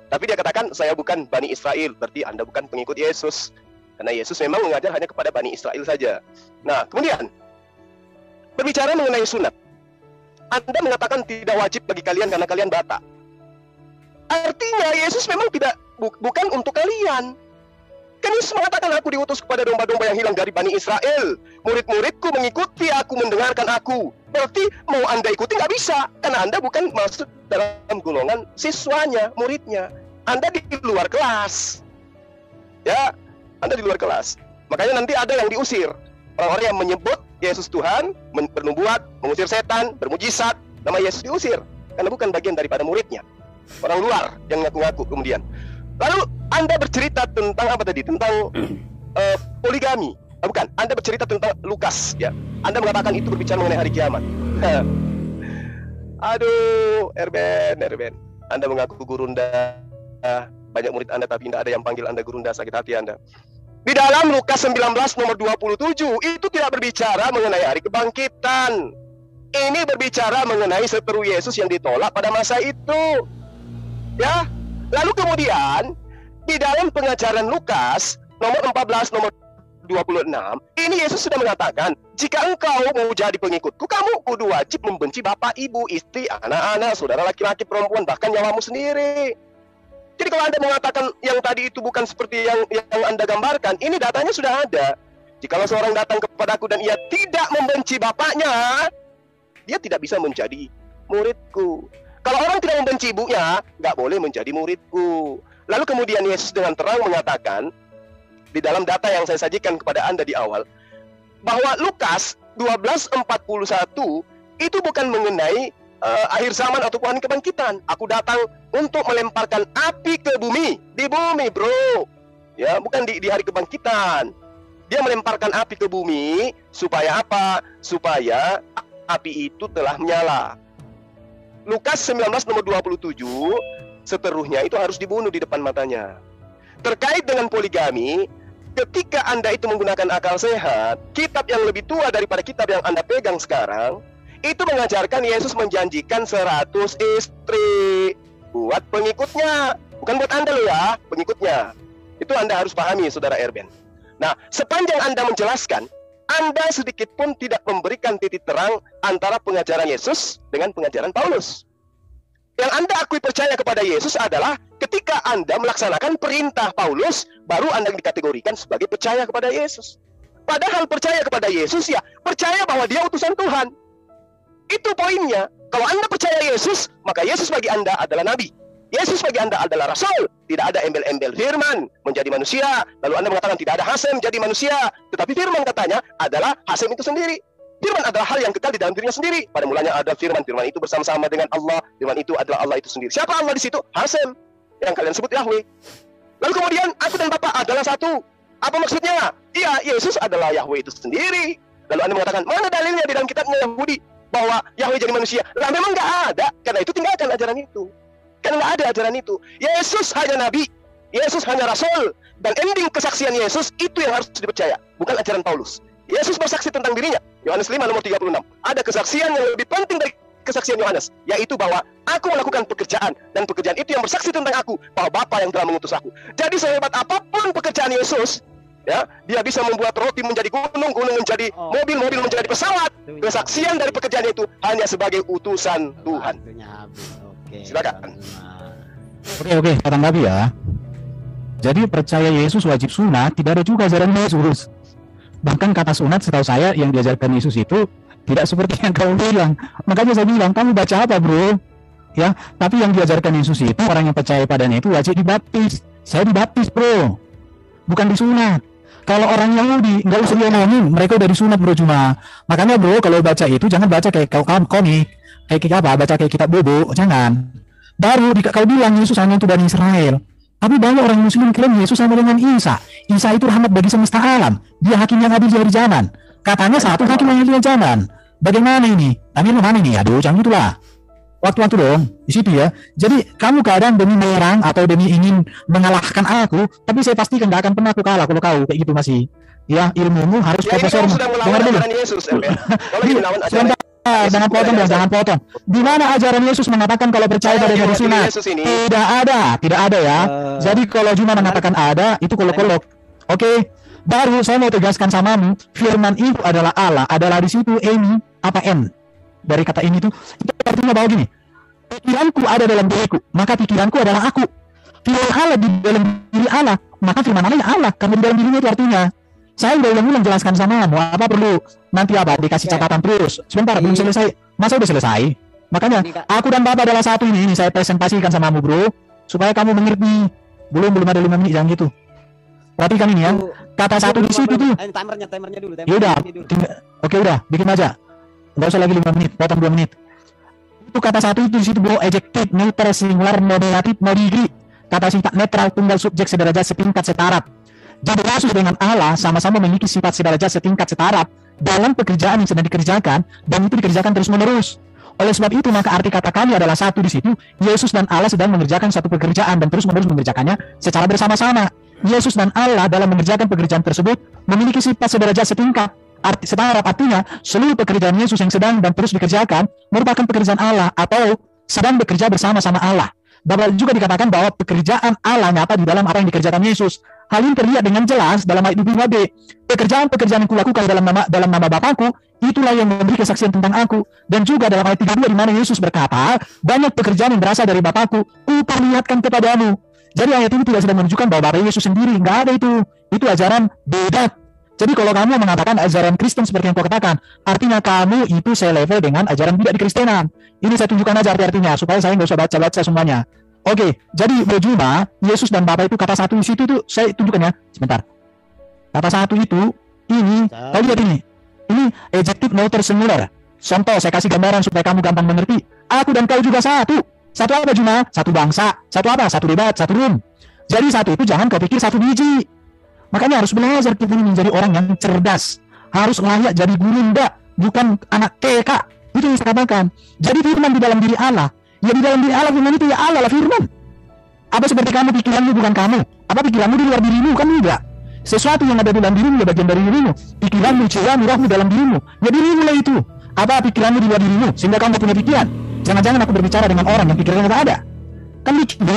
Tapi dia katakan saya bukan Bani Israel, berarti Anda bukan pengikut Yesus, karena Yesus memang mengajar hanya kepada Bani Israel saja. Nah, kemudian berbicara mengenai sunat. Anda mengatakan tidak wajib bagi kalian karena kalian Batak. Artinya Yesus memang bukan untuk kalian. Kan Yesus mengatakan aku diutus kepada domba-domba yang hilang dari Bani Israel. Murid-muridku mengikuti aku, mendengarkan aku. Berarti mau Anda ikuti nggak bisa, karena Anda bukan masuk dalam golongan siswanya, muridnya. Anda di luar kelas. Ya, Anda di luar kelas. Makanya nanti ada yang diusir. Orang-orang yang menyebut Yesus Tuhan, bernubuat, mengusir setan, bermujizat, nama Yesus diusir karena bukan bagian daripada muridnya. Orang luar yang ngaku-ngaku kemudian. Lalu Anda bercerita tentang apa tadi? Tentang poligami. Bukan, Anda bercerita tentang Lukas ya. Anda mengatakan itu berbicara mengenai hari kiamat. Aduh, Erben. Anda mengaku gurunda. Banyak murid Anda tapi tidak ada yang panggil Anda gurunda, sakit hati Anda. Di dalam Lukas 19 nomor 27 itu tidak berbicara mengenai hari kebangkitan. Ini berbicara mengenai seteru Yesus yang ditolak pada masa itu. Ya. Lalu kemudian di dalam pengajaran Lukas nomor 14 nomor 26, ini Yesus sudah mengatakan, jika engkau mau jadi pengikutku, kamu kudu wajib membenci bapak, ibu, istri, anak-anak, saudara laki-laki, perempuan, bahkan nyawamu sendiri. Jadi kalau Anda mengatakan yang tadi itu bukan seperti yang Anda gambarkan, ini datanya sudah ada. Jikalau seorang datang kepadaku dan ia tidak membenci bapaknya, dia tidak bisa menjadi muridku. Kalau orang tidak membenci ibunya, nggak boleh menjadi muridku. Lalu kemudian Yesus dengan terang mengatakan, di dalam data yang saya sajikan kepada Anda di awal, bahwa Lukas 12:41 itu bukan mengenai akhir zaman ataupun kebangkitan. Aku datang untuk melemparkan api ke bumi, di bumi, bro. Ya, bukan di hari kebangkitan. Dia melemparkan api ke bumi supaya apa? Supaya api itu telah menyala. Lukas 19 nomor 27, seteruhnya itu harus dibunuh di depan matanya. Terkait dengan poligami, ketika Anda itu menggunakan akal sehat, kitab yang lebih tua daripada kitab yang Anda pegang sekarang, itu mengajarkan Yesus menjanjikan 100 istri buat pengikutnya, bukan buat Anda loh ya, pengikutnya. Itu Anda harus pahami, saudara Erben. Nah, sepanjang Anda menjelaskan, Anda sedikit pun tidak memberikan titik terang antara pengajaran Yesus dengan pengajaran Paulus. Yang Anda akui percaya kepada Yesus adalah ketika Anda melaksanakan perintah Paulus, baru Anda dikategorikan sebagai percaya kepada Yesus. Padahal percaya kepada Yesus ya, percaya bahwa dia utusan Tuhan. Itu poinnya. Kalau Anda percaya Yesus, maka Yesus bagi Anda adalah nabi. Yesus bagi Anda adalah rasul. Tidak ada embel-embel firman menjadi manusia. Lalu Anda mengatakan tidak ada Hasem jadi manusia. Tetapi firman katanya adalah Hasem itu sendiri. Firman adalah hal yang kekal di dalam dirinya sendiri. Pada mulanya ada firman. Firman itu bersama-sama dengan Allah. Firman itu adalah Allah itu sendiri. Siapa Allah di situ? Hasem. Yang kalian sebut Yahweh. Lalu kemudian aku dan Bapa adalah satu. Apa maksudnya? Iya, Yesus adalah Yahweh itu sendiri. Lalu Anda mengatakan, mana dalilnya di dalam kitabnya Yahudi bahwa Yahweh jadi manusia? Lah memang nggak ada. Karena itu tinggalkan ajaran itu. Karena nggak ada ajaran itu. Yesus hanya nabi. Yesus hanya rasul. Dan ending kesaksian Yesus itu yang harus dipercaya. Bukan ajaran Paulus. Yesus bersaksi tentang dirinya. Yohanes 5 nomor 36. Ada kesaksian yang lebih penting dari kesaksian Yohanes, yaitu bahwa aku melakukan pekerjaan, dan pekerjaan itu yang bersaksi tentang aku, bahwa Bapa yang telah mengutus aku. Jadi sehebat apapun pekerjaan Yesus, ya, dia bisa membuat roti menjadi gunung, gunung menjadi mobil, mobil menjadi pesawat. Kesaksian dari pekerjaan itu hanya sebagai utusan Tuhan. Silakan. Oke, tanggapi ya. Jadi percaya Yesus wajib sunat, tidak ada juga ajaran Yesus. Bahkan kata sunat setahu saya yang diajarkan Yesus itu tidak seperti yang kamu bilang. Makanya saya bilang, kamu baca apa bro? Ya, tapi yang diajarkan Yesus itu orang yang percaya padanya itu wajib dibaptis. Saya dibaptis bro, bukan disunat. Kalau orang Yahudi nggak usah ngomongin, mereka udah disunat bro cuma. Makanya bro kalau baca itu jangan baca kayak komik, kayak apa? Baca kayak kitab bobo, jangan. Baru kau bilang Yesus hanya untuk Bani Israel. Tapi banyak orang Muslim klaim Yesus sama dengan Isa. Isa itu rahmat bagi semesta alam. Dia hakim yang adil dari zaman. Katanya satu hakim yang adil dari zaman. Bagaimana ini? Tapi mana ini? Aduh, jangan itulah. Waktu-waktu dong, di situ ya. Jadi kamu kadang demi menyerang atau demi ingin mengalahkan aku, tapi saya pastikan gak akan pernah aku kalah kalau kau kayak gitu masih. Ya, ilmumu harus profesor. Dengar dulu. Jangan potong. Di mana ajaran Yesus mengatakan kalau percaya pada Nabi sunat? Tidak ada ya. Jadi kalau cuma mengatakan ada, itu kolok-kolok. Oke. Baru saya mau tegaskan samamu, firman itu adalah Allah, adalah di situ ini apa N dari kata ini itu artinya bahwa gini, pikiranku ada dalam diriku, maka pikiranku adalah aku. Firman Allah di dalam diri Allah, maka firman Allah karena di dalam dirinya itu artinya. Saya udah ulang-ulang jelaskan samamu, apa perlu nanti apa dikasih catatan terus. Sebentar, belum selesai. Masa udah selesai? Makanya aku dan Bapak adalah satu ini saya presentasikan samamu bro, supaya kamu mengerti. Belum ada 5 menit, jangan gitu. Perhatikan ini ya. Kata satu di situ tuh. Timernya dulu. Ya udah. Oke udah, bikin aja. Enggak usah lagi 5 menit, potong 2 menit. Itu kata satu itu di situ bro, adjektif, neutral, singular, nominatif, modigi. Kata sifat netral, tunggal, subjek, sederajat, setingkat, setaraf. Jadi Yesus dengan Allah sama-sama memiliki sifat sederajat, setingkat, setaraf dalam pekerjaan yang sedang dikerjakan, dan itu dikerjakan terus-menerus. Oleh sebab itu maka arti kata kami adalah satu di situ. Yesus dan Allah sedang mengerjakan satu pekerjaan dan terus-menerus mengerjakannya secara bersama-sama. Yesus dan Allah dalam mengerjakan pekerjaan tersebut memiliki sifat sederajat, setingkat, setaraf. Artinya seluruh pekerjaan Yesus yang sedang dan terus dikerjakan merupakan pekerjaan Allah atau sedang bekerja bersama-sama Allah. Bahwa juga dikatakan bahwa pekerjaan Allah nyata di dalam apa yang dikerjakan Yesus. Hal ini terlihat dengan jelas dalam ayat 25b. Pekerjaan-pekerjaan yang kulakukan dalam nama Bapakku, itulah yang memberi kesaksian tentang aku. Dan juga dalam ayat 32 di mana Yesus berkata, banyak pekerjaan yang berasal dari Bapakku, kuperlihatkan kepadamu. Jadi ayat ini tidak sedang menunjukkan bahwa Bapak Yesus sendiri, nggak ada itu. Itu ajaran beda. Jadi kalau kamu mengatakan ajaran Kristen seperti yang kau katakan, artinya kamu itu selevel dengan ajaran tidak di Kristenan. Ini saya tunjukkan aja artinya supaya saya nggak usah baca-baca semuanya. Oke, jadi berjumpa Yesus dan Bapa itu kata satu di situ tuh saya tunjukkan ya. Sebentar. Kata satu itu ini, kau lihat ini. Ini adjektif neutral singular. Contoh saya kasih gambaran supaya kamu gampang mengerti. Aku dan kau juga satu. Satu apa Juma? Satu bangsa. Satu apa? Satu debat, satu room. Jadi satu itu jangan kau pikir satu biji. Makanya harus belajar kita ini menjadi orang yang cerdas. Harus layak jadi guru, enggak, bukan anak TK. Itu yang saya katakan. Jadi firman di dalam diri Allah. Ya di dalam diri Allah firman itu ya Allah lah firman. Apa seperti kamu pikiranmu bukan kamu? Apa pikiranmu di luar dirimu? Kan enggak. Sesuatu yang ada di dalam dirimu ya bagian dari dirimu. Pikiranmu, jiwamu, rohmu dalam dirimu. Ya dirimu lah itu. Apa pikiranmu di luar dirimu? Sehingga kamu punya pikiran. Jangan-jangan aku berbicara dengan orang yang pikirannya tidak ada. Kan begitu.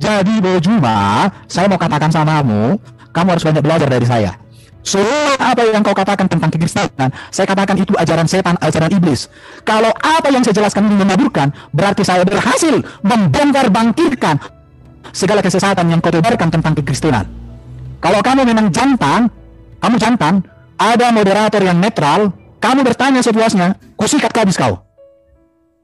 Jadi Bojuma, saya mau katakan samamu, kamu harus banyak belajar dari saya. Semua apa yang kau katakan tentang kekristenan, saya katakan itu ajaran setan, ajaran iblis. Kalau apa yang saya jelaskan ini menaburkan, berarti saya berhasil membongkar bangkitkan segala kesesatan yang kau tebarkan tentang kekristenan. Kalau kamu memang jantan, ada moderator yang netral, kamu bertanya sepuasnya, kusikat habis kau.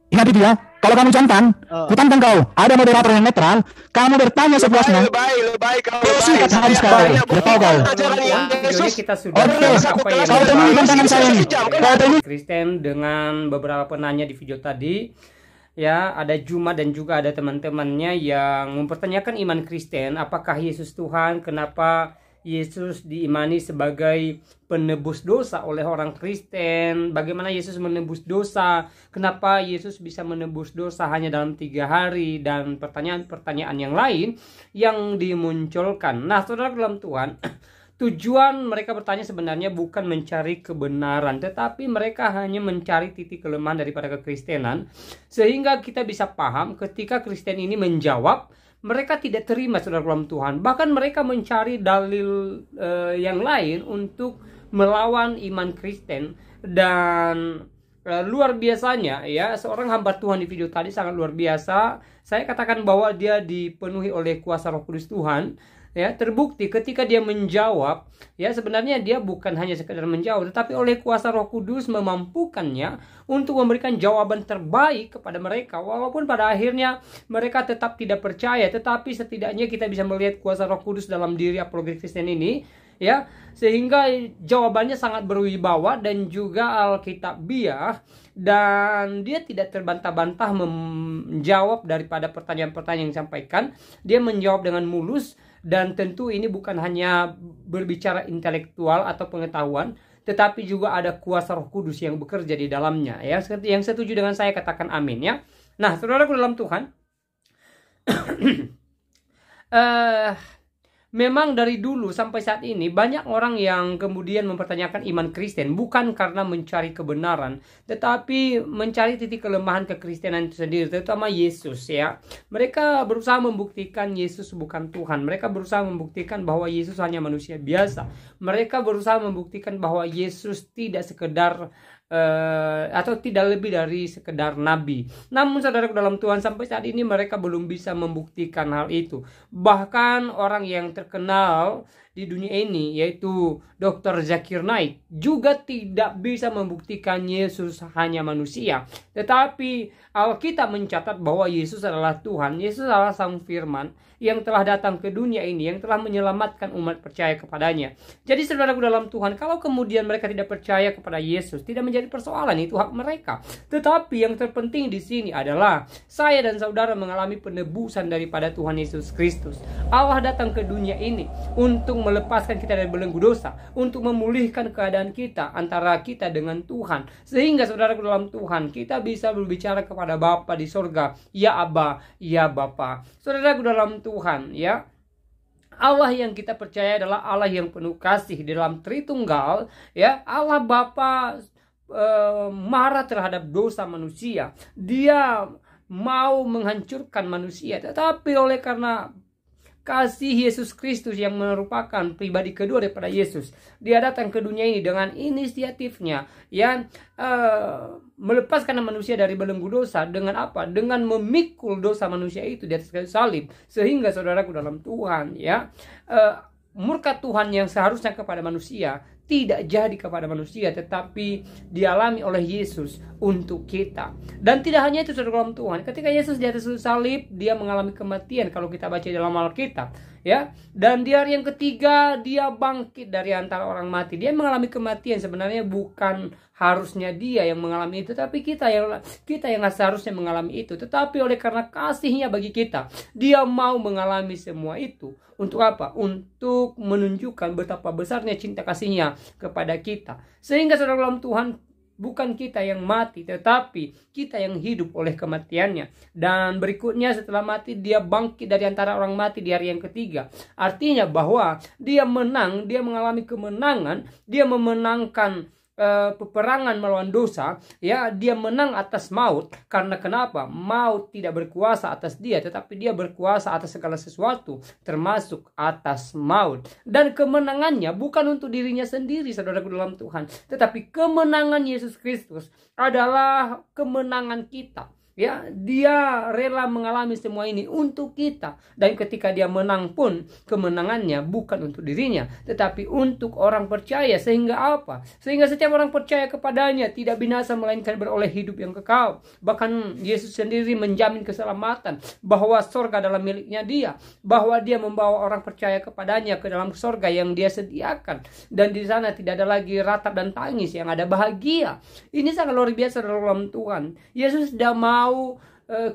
Ingat itu ya, Kalau kamu jantan, kutantang kau. Ada moderator yang netral. Kamu bertanya sepuasnya. Lebay kau. Singkat habis kau. Bertahu kau. Videonya kita sudah kau temui tantangan saya ini. Kau temui. Kristen dengan beberapa penanya di video tadi. Ya, ada Juma dan juga ada teman-temannya yang mempertanyakan iman Kristen. Apakah Yesus Tuhan? Kenapa Yesus diimani sebagai penebus dosa oleh orang Kristen? Bagaimana Yesus menebus dosa? Kenapa Yesus bisa menebus dosa hanya dalam 3 hari? Dan pertanyaan-pertanyaan yang lain yang dimunculkan. Nah, saudara dalam Tuhan, tujuan mereka bertanya sebenarnya bukan mencari kebenaran, tetapi mereka hanya mencari titik kelemahan daripada kekristenan, sehingga kita bisa paham ketika Kristen ini menjawab, mereka tidak terima saudara dalam Tuhan. Bahkan mereka mencari dalil yang lain untuk melawan iman Kristen. Dan luar biasanya ya, seorang hamba Tuhan di video tadi sangat luar biasa. Saya katakan bahwa dia dipenuhi oleh kuasa Roh Kudus Tuhan. Ya, terbukti ketika dia menjawab, ya sebenarnya dia bukan hanya sekedar menjawab, tetapi oleh kuasa Roh Kudus memampukannya untuk memberikan jawaban terbaik kepada mereka. Walaupun pada akhirnya mereka tetap tidak percaya, tetapi setidaknya kita bisa melihat kuasa Roh Kudus dalam diri apologet Kristen ini, ya, sehingga jawabannya sangat berwibawa dan juga alkitabiah, dan dia tidak terbantah-bantah menjawab daripada pertanyaan-pertanyaan yang disampaikan. Dia menjawab dengan mulus. Dan tentu ini bukan hanya berbicara intelektual atau pengetahuan, tetapi juga ada kuasa Roh Kudus yang bekerja di dalamnya. Ya, yang setuju dengan saya katakan amin ya. Nah, saudaraku dalam Tuhan, memang dari dulu sampai saat ini banyak orang yang kemudian mempertanyakan iman Kristen bukan karena mencari kebenaran, tetapi mencari titik kelemahan kekristenan itu sendiri, terutama Yesus ya. Mereka berusaha membuktikan Yesus bukan Tuhan. Mereka berusaha membuktikan bahwa Yesus hanya manusia biasa. Mereka berusaha membuktikan bahwa Yesus tidak sekedar atau tidak lebih dari sekedar nabi. Namun saudara dalam Tuhan, sampai saat ini mereka belum bisa membuktikan hal itu. Bahkan orang yang terkenal di dunia ini, yaitu Dr. Zakir Naik, juga tidak bisa membuktikan Yesus hanya manusia. Tetapi Alkitab mencatat bahwa Yesus adalah Tuhan. Yesus adalah Sang Firman yang telah datang ke dunia ini, yang telah menyelamatkan umat percaya kepadanya. Jadi saudaraku dalam Tuhan, kalau kemudian mereka tidak percaya kepada Yesus, tidak menjadi persoalan, itu hak mereka. Tetapi yang terpenting di sini adalah saya dan saudara mengalami penebusan daripada Tuhan Yesus Kristus. Allah datang ke dunia ini untuk melepaskan kita dari belenggu dosa, untuk memulihkan keadaan kita antara kita dengan Tuhan, sehingga saudaraku dalam Tuhan kita bisa berbicara kepada Bapa di sorga, ya Aba, ya Bapa. Saudaraku dalam Tuhan ya, Allah yang kita percaya adalah Allah yang penuh kasih dalam Tritunggal ya. Allah Bapa marah terhadap dosa manusia. Dia mau menghancurkan manusia, tetapi oleh karena kasih Yesus Kristus yang merupakan pribadi kedua daripada Yesus, dia datang ke dunia ini dengan inisiatifnya yang melepaskan manusia dari belenggu dosa. Dengan apa? Dengan memikul dosa manusia itu di atas kayu salib. Sehingga saudaraku dalam Tuhan ya, murka Tuhan yang seharusnya kepada manusia tidak jadi kepada manusia, tetapi dialami oleh Yesus untuk kita. Dan tidak hanya itu saudara dalam Tuhan, ketika Yesus di atas salib, dia mengalami kematian kalau kita baca dalam Alkitab ya. Dan di hari yang ketiga dia bangkit dari antara orang mati. Dia mengalami kematian, sebenarnya bukan harusnya dia yang mengalami itu, tapi kita yang seharusnya mengalami itu. Tetapi oleh karena kasihnya bagi kita, dia mau mengalami semua itu. Untuk apa? Untuk menunjukkan betapa besarnya cinta kasihnya kepada kita. Sehingga saudara dalam Tuhan, bukan kita yang mati, tetapi kita yang hidup oleh kematiannya. Dan berikutnya setelah mati, dia bangkit dari antara orang mati di hari yang ketiga. Artinya bahwa dia menang, dia mengalami kemenangan, dia memenangkan peperangan melawan dosa ya. Dia menang atas maut. Karena kenapa? Maut tidak berkuasa atas dia, tetapi dia berkuasa atas segala sesuatu, termasuk atas maut. Dan kemenangannya bukan untuk dirinya sendiri saudaraku dalam Tuhan, tetapi kemenangan Yesus Kristus adalah kemenangan kita. Ya, dia rela mengalami semua ini untuk kita. Dan ketika dia menang pun, kemenangannya bukan untuk dirinya, tetapi untuk orang percaya. Sehingga apa? Sehingga setiap orang percaya kepadanya tidak binasa, melainkan beroleh hidup yang kekal. Bahkan Yesus sendiri menjamin keselamatan, bahwa sorga adalah miliknya dia, bahwa dia membawa orang percaya kepadanya ke dalam sorga yang dia sediakan. Dan di sana tidak ada lagi ratap dan tangis, yang ada bahagia. Ini sangat luar biasa dalam Tuhan. Yesus tidak mau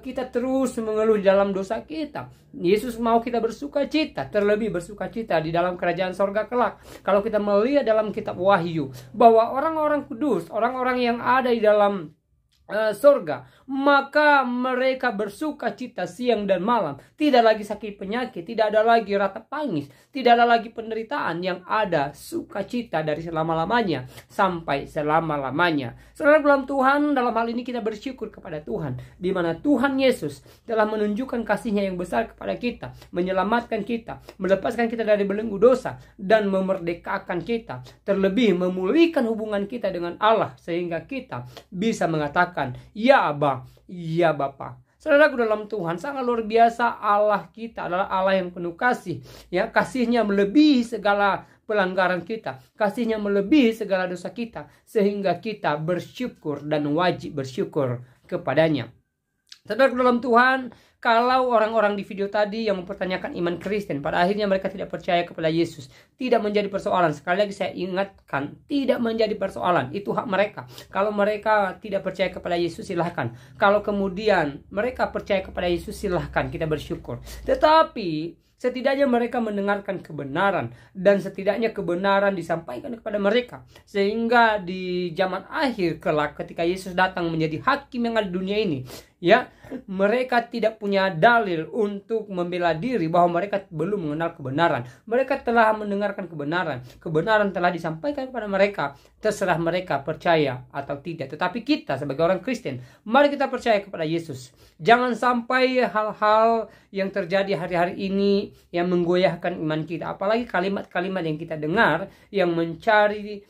kita terus mengeluh di dalam dosa kita. Yesus mau kita bersuka cita, terlebih bersuka cita di dalam kerajaan sorga kelak. Kalau kita melihat dalam kitab Wahyu, bahwa orang-orang kudus, orang-orang yang ada di dalam sorga, maka mereka bersuka cita siang dan malam. Tidak lagi sakit penyakit, tidak ada lagi ratap tangis, tidak ada lagi penderitaan. Yang ada sukacita dari selama-lamanya sampai selama-lamanya. Saudara dalam Tuhan, dalam hal ini kita bersyukur kepada Tuhan, di mana Tuhan Yesus telah menunjukkan kasih-Nya yang besar kepada kita, menyelamatkan kita, melepaskan kita dari belenggu dosa, dan memerdekakan kita, terlebih memulihkan hubungan kita dengan Allah, sehingga kita bisa mengatakan, ya Abba, ya Bapa. Saudaraku dalam Tuhan, sangat luar biasa. Allah kita adalah Allah yang penuh kasih. Ya, kasih-Nya melebihi segala pelanggaran kita, kasih-Nya melebihi segala dosa kita, sehingga kita bersyukur dan wajib bersyukur kepadanya. Saudaraku dalam Tuhan, kalau orang-orang di video tadi yang mempertanyakan iman Kristen, pada akhirnya mereka tidak percaya kepada Yesus, tidak menjadi persoalan. Sekali lagi saya ingatkan, tidak menjadi persoalan. Itu hak mereka. Kalau mereka tidak percaya kepada Yesus, silahkan. Kalau kemudian mereka percaya kepada Yesus, silahkan, kita bersyukur. Tetapi setidaknya mereka mendengarkan kebenaran, dan setidaknya kebenaran disampaikan kepada mereka, sehingga di zaman akhir kelak ketika Yesus datang menjadi hakim yang ada di dunia ini, ya, mereka tidak punya dalil untuk membela diri bahwa mereka belum mengenal kebenaran. Mereka telah mendengarkan kebenaran, kebenaran telah disampaikan kepada mereka. Terserah mereka percaya atau tidak. Tetapi kita sebagai orang Kristen, mari kita percaya kepada Yesus. Jangan sampai hal-hal yang terjadi hari-hari ini yang menggoyahkan iman kita. Apalagi kalimat-kalimat yang kita dengar yang mencari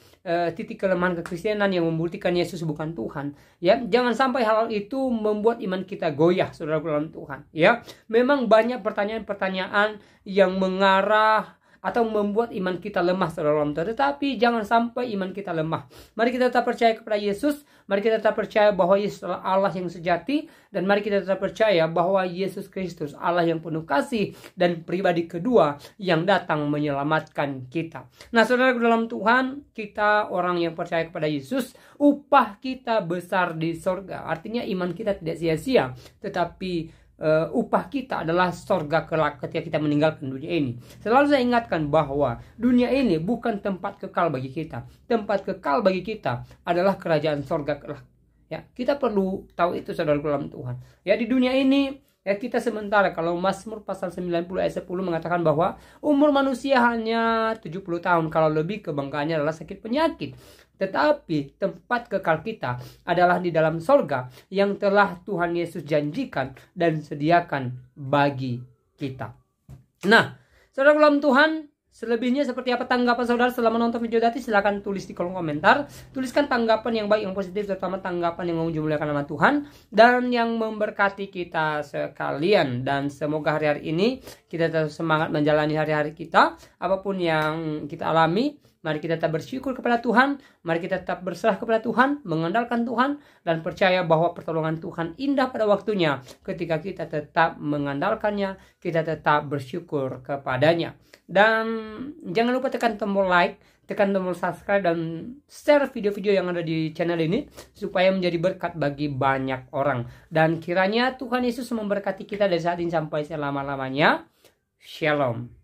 titik kelemahan kekristenan, yang membuktikan Yesus bukan Tuhan. Ya, jangan sampai hal itu membuat iman kita goyah, saudara dalam Tuhan. Ya, memang banyak pertanyaan-pertanyaan yang mengarah atau membuat iman kita lemah, saudara dalam Tuhan. Tetapi jangan sampai iman kita lemah. Mari kita tetap percaya kepada Yesus. Mari kita tetap percaya bahwa Yesus adalah Allah yang sejati. Dan mari kita tetap percaya bahwa Yesus Kristus Allah yang penuh kasih dan pribadi kedua yang datang menyelamatkan kita. Nah, saudara dalam Tuhan, kita orang yang percaya kepada Yesus, upah kita besar di sorga. Artinya iman kita tidak sia-sia, tetapi upah kita adalah sorga kelak ketika kita meninggalkan dunia ini. Selalu saya ingatkan bahwa dunia ini bukan tempat kekal bagi kita. Tempat kekal bagi kita adalah kerajaan sorga kelak. Ya, kita perlu tahu itu, saudara dalam Tuhan. Ya, di dunia ini ya kita sementara. Kalau Mazmur pasal 90 ayat 10 mengatakan bahwa umur manusia hanya 70 tahun, kalau lebih kebanggaannya adalah sakit penyakit. Tetapi tempat kekal kita adalah di dalam sorga yang telah Tuhan Yesus janjikan dan sediakan bagi kita. Nah, saudara dalam Tuhan, selebihnya seperti apa tanggapan saudara setelah menonton video tadi? Silahkan tulis di kolom komentar. Tuliskan tanggapan yang baik, yang positif, terutama tanggapan yang memuliakan nama Tuhan dan yang memberkati kita sekalian. Dan semoga hari-hari ini kita tetap semangat menjalani hari-hari kita, apapun yang kita alami. Mari kita tetap bersyukur kepada Tuhan. Mari kita tetap berserah kepada Tuhan, mengandalkan Tuhan, dan percaya bahwa pertolongan Tuhan indah pada waktunya. Ketika kita tetap mengandalkannya, kita tetap bersyukur kepadanya. Dan jangan lupa tekan tombol like, tekan tombol subscribe, dan share video-video yang ada di channel ini supaya menjadi berkat bagi banyak orang. Dan kiranya Tuhan Yesus memberkati kita dari saat ini sampai selama-lamanya. Shalom.